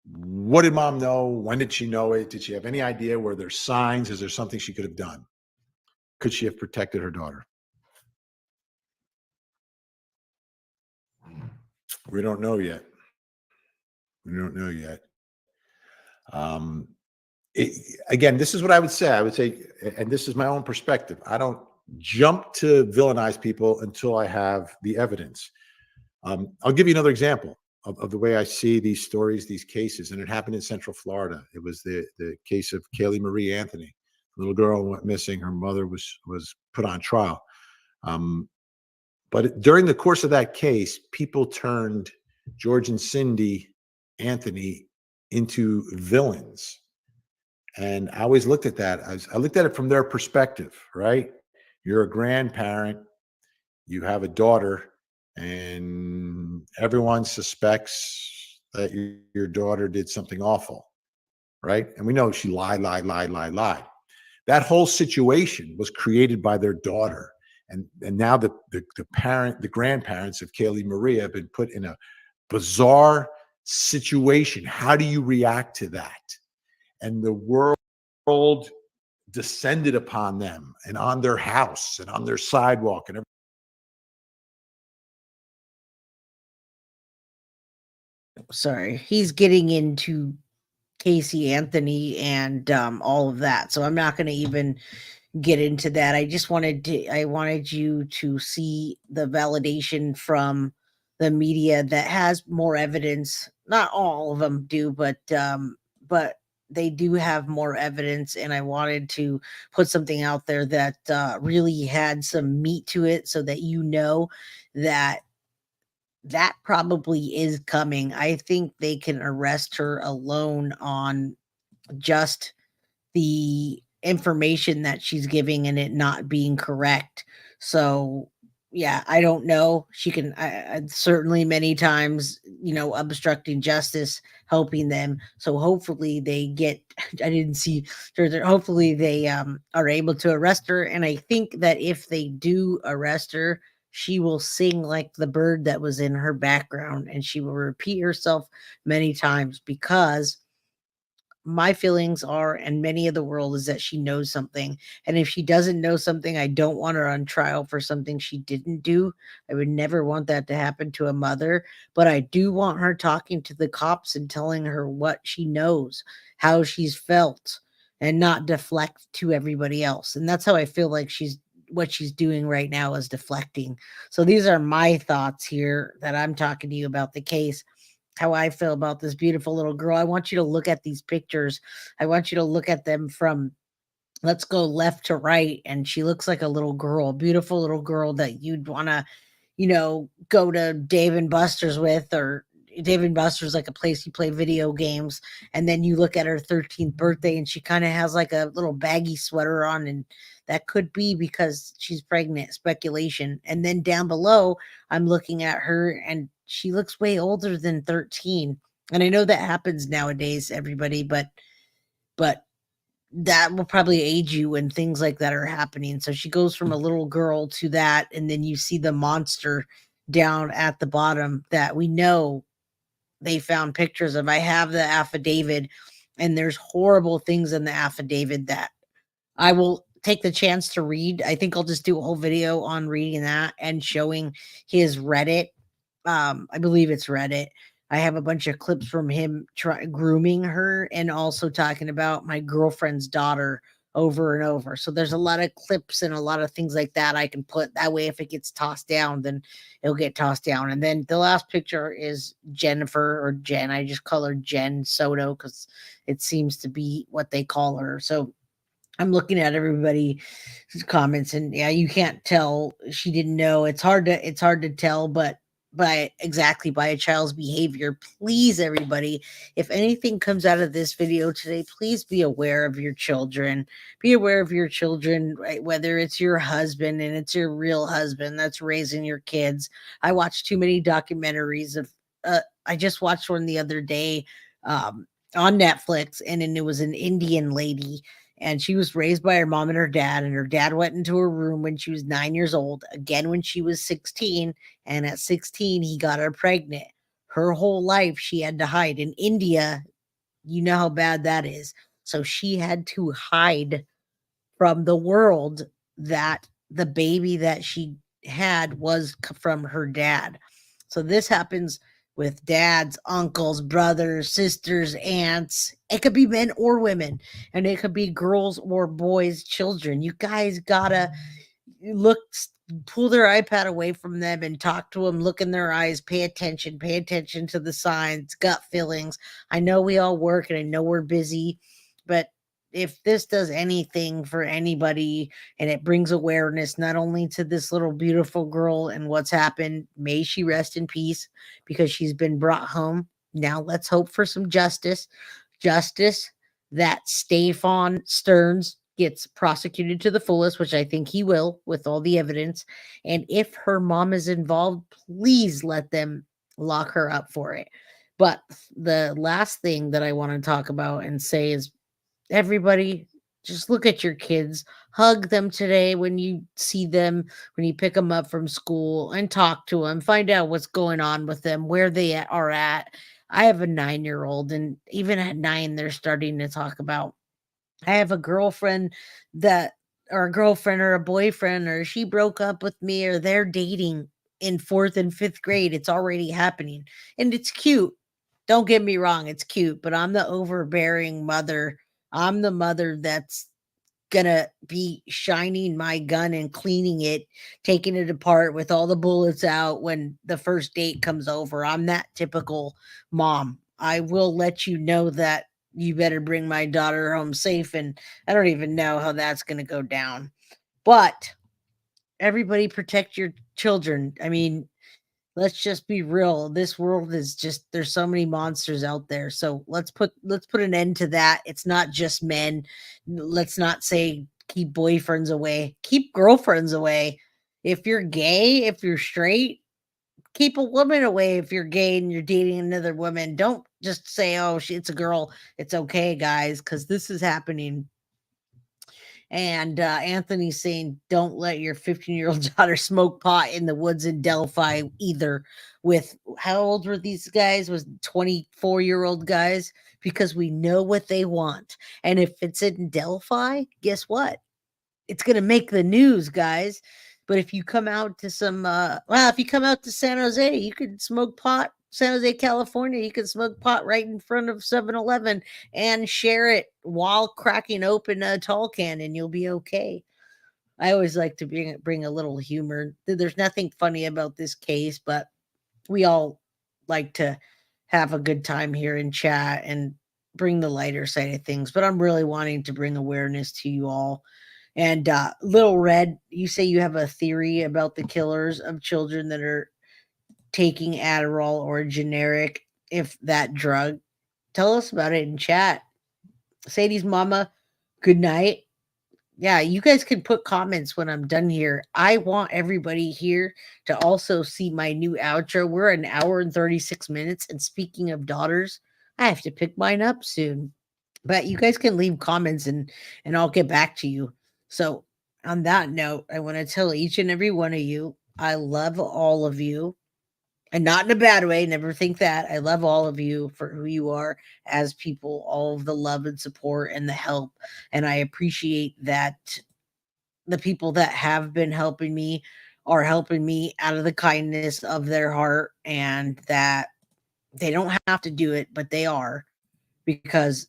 what did mom know? When did she know it? Did she have any idea? Were there signs? Is there something she could have done? Could she have protected her daughter? We don't know yet. Again, this is what I would say. I would say, and this is my own perspective, I don't jump to villainize people until I have the evidence. I'll give you another example of the way I see these stories, these cases, and it happened in Central Florida. It was the case of Kaylee Marie Anthony. The little girl went missing. Her mother was put on trial. But during the course of that case, people turned George and Cindy Anthony into villains. And I always looked at that. I looked at it from their perspective, right? You're a grandparent, you have a daughter, and everyone suspects that your daughter did something awful, right? And we know she lied. That whole situation was created by their daughter. And now the grandparents of Kaylee Maria have been put in a bizarre situation. How do you react to that? And the world descended upon them and on their house and on their sidewalk and everything. Sorry, he's getting into Casey Anthony and all of that. So I'm not going to even get into that. I wanted you to see the validation from the media that has more evidence. Not all of them do, but they do have more evidence, and I wanted to put something out there that really had some meat to it, so that you know that that probably is coming. I think they can arrest her alone on just the information that she's giving and it not being correct. So, yeah, I don't know. She can certainly many times, obstructing justice, helping them. So hopefully they get. I didn't see. Hopefully they are able to arrest her, and I think that if they do arrest her, she will sing like the bird that was in her background, and she will repeat herself many times, because my feelings are, and many of the world, is that she knows something. And if she doesn't know something, I don't want her on trial for something she didn't do. I would never want that to happen to a mother, but I do want her talking to the cops and telling her what she knows, how she's felt, and not deflect to everybody else. And that's how I feel like what she's doing right now is deflecting. So these are my thoughts here that I'm talking to you about the case, how I feel about this beautiful little girl. I want you to look at these pictures. I want you to look at them from, let's go left to right. And she looks like a little girl, beautiful little girl that you'd want to, go to Dave and Buster's with, or Dave and Buster's like a place you play video games. And then you look at her 13th birthday and she kind of has like a little baggy sweater on, and that could be because she's pregnant, speculation. And then down below, I'm looking at her and she looks way older than 13. And I know that happens nowadays, everybody, but that will probably age you when things like that are happening. So she goes from a little girl to that, and then you see the monster down at the bottom that we know they found pictures of. I have the affidavit, and there's horrible things in the affidavit that I will take the chance to read. I think I'll just do a whole video on reading that and showing his Reddit. I believe it's Reddit. I have a bunch of clips from him grooming her, and also talking about my girlfriend's daughter over and over. So there's a lot of clips and a lot of things like that I can put. That way, if it gets tossed down, then it'll get tossed down. And then the last picture is Jennifer, or Jen. I just call her Jenn Soto because it seems to be what they call her. So I'm looking at everybody's comments, and yeah, you can't tell. She didn't know. It's hard to tell, but by a child's behavior. Please, everybody, if anything comes out of this video today, please be aware of your children. Be aware of your children, right? Whether it's your husband and it's your real husband that's raising your kids. I watched too many documentaries of. I just watched one the other day on Netflix, and then it was an Indian lady. And she was raised by her mom and her dad went into her room when she was 9 years old, again when she was 16, and at 16, he got her pregnant. Her whole life, she had to hide. In India, you know how bad that is. So she had to hide from the world that the baby that she had was from her dad. So this happens with dads, uncles, brothers, sisters, aunts. It could be men or women, and it could be girls or boys, children. You guys gotta pull their iPad away from them and talk to them, look in their eyes, pay attention to the signs, gut feelings. I know we all work, and I know we're busy, but if this does anything for anybody, and it brings awareness not only to this little beautiful girl and what's happened, may she rest in peace, because she's been brought home. Now let's hope for some justice that Stephan Sterns gets prosecuted to the fullest, which I think he will with all the evidence. And if her mom is involved, please let them lock her up for it. But the last thing that I want to talk about and say is everybody, just look at your kids, hug them today when you see them, when you pick them up from school, and talk to them, find out what's going on with them, where they are at. I have a 9-year-old, and even at 9, they're starting to talk about, I have a girlfriend or a girlfriend or a boyfriend, or she broke up with me, or they're dating in 4th and 5th grade. It's already happening. And it's cute. Don't get me wrong, it's cute, but I'm the overbearing mother. I'm the mother that's gonna be shining my gun and cleaning it, taking it apart with all the bullets out when the first date comes over. I'm that typical mom. I will let you know that you better bring my daughter home safe, and I don't even know how that's gonna go down. But everybody protect your children. I mean, let's just be real. This world is just, there's so many monsters out there. So let's put an end to that. It's not just men. Let's not say keep boyfriends away. Keep girlfriends away. If you're gay, if you're straight, keep a woman away. If you're gay and you're dating another woman, don't just say, oh, it's a girl. It's okay, guys, because this is happening. And Anthony's saying, don't let your 15-year-old daughter smoke pot in the woods in Delphi either. With how old were these guys? Was 24-year-old guys? Because we know what they want. And if it's in Delphi, guess what? It's going to make the news, guys. But if you come out to if you come out to San Jose, you could smoke pot. San Jose, California, you can smoke pot right in front of 7-Eleven and share it while cracking open a tall can, and you'll be okay. I always like to bring a little humor. There's nothing funny about this case, but we all like to have a good time here in chat and bring the lighter side of things. But I'm really wanting to bring awareness to you all. And Little Red, you say you have a theory about the killers of children that are taking Adderall or generic, if that drug. Tell us about it in chat. Sadie's mama, good night. Yeah, you guys can put comments when I'm done here. I want everybody here to also see my new outro. We're an hour and 36 minutes. And speaking of daughters, I have to pick mine up soon. But you guys can leave comments and I'll get back to you. So on that note, I want to tell each and every one of you, I love all of you. And not in a bad way. Never think that. I love all of you for who you are as people, all of the love and support and the help. And I appreciate that the people that have been helping me are helping me out of the kindness of their heart, and that they don't have to do it, but they are, because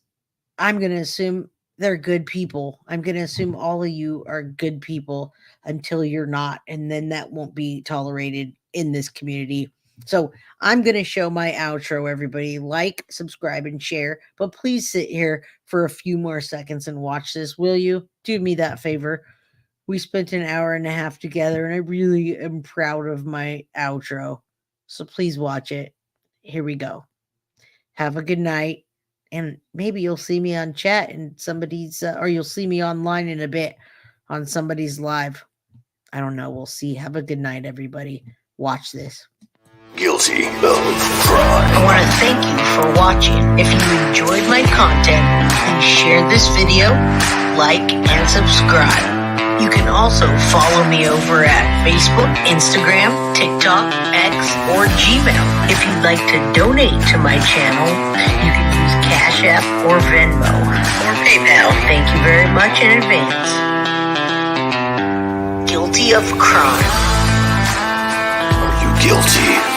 I'm going to assume they're good people. I'm going to assume all of you are good people until you're not. And then that won't be tolerated in this community. So I'm going to show my outro, everybody. Like, subscribe, and share. But please sit here for a few more seconds and watch this, will you? Do me that favor. We spent an hour and a half together, and I really am proud of my outro. So please watch it. Here we go. Have a good night. And maybe you'll see me on chat and somebody's, or you'll see me online in a bit on somebody's live. I don't know. We'll see. Have a good night, everybody. Watch this. Guilty of crime. I want to thank you for watching. If you enjoyed my content, please share this video, like, and subscribe. You can also follow me over at Facebook, Instagram, TikTok, X, or Gmail. If you'd like to donate to my channel, you can use Cash App or Venmo or PayPal. Thank you very much in advance. Guilty of crime. Are you guilty?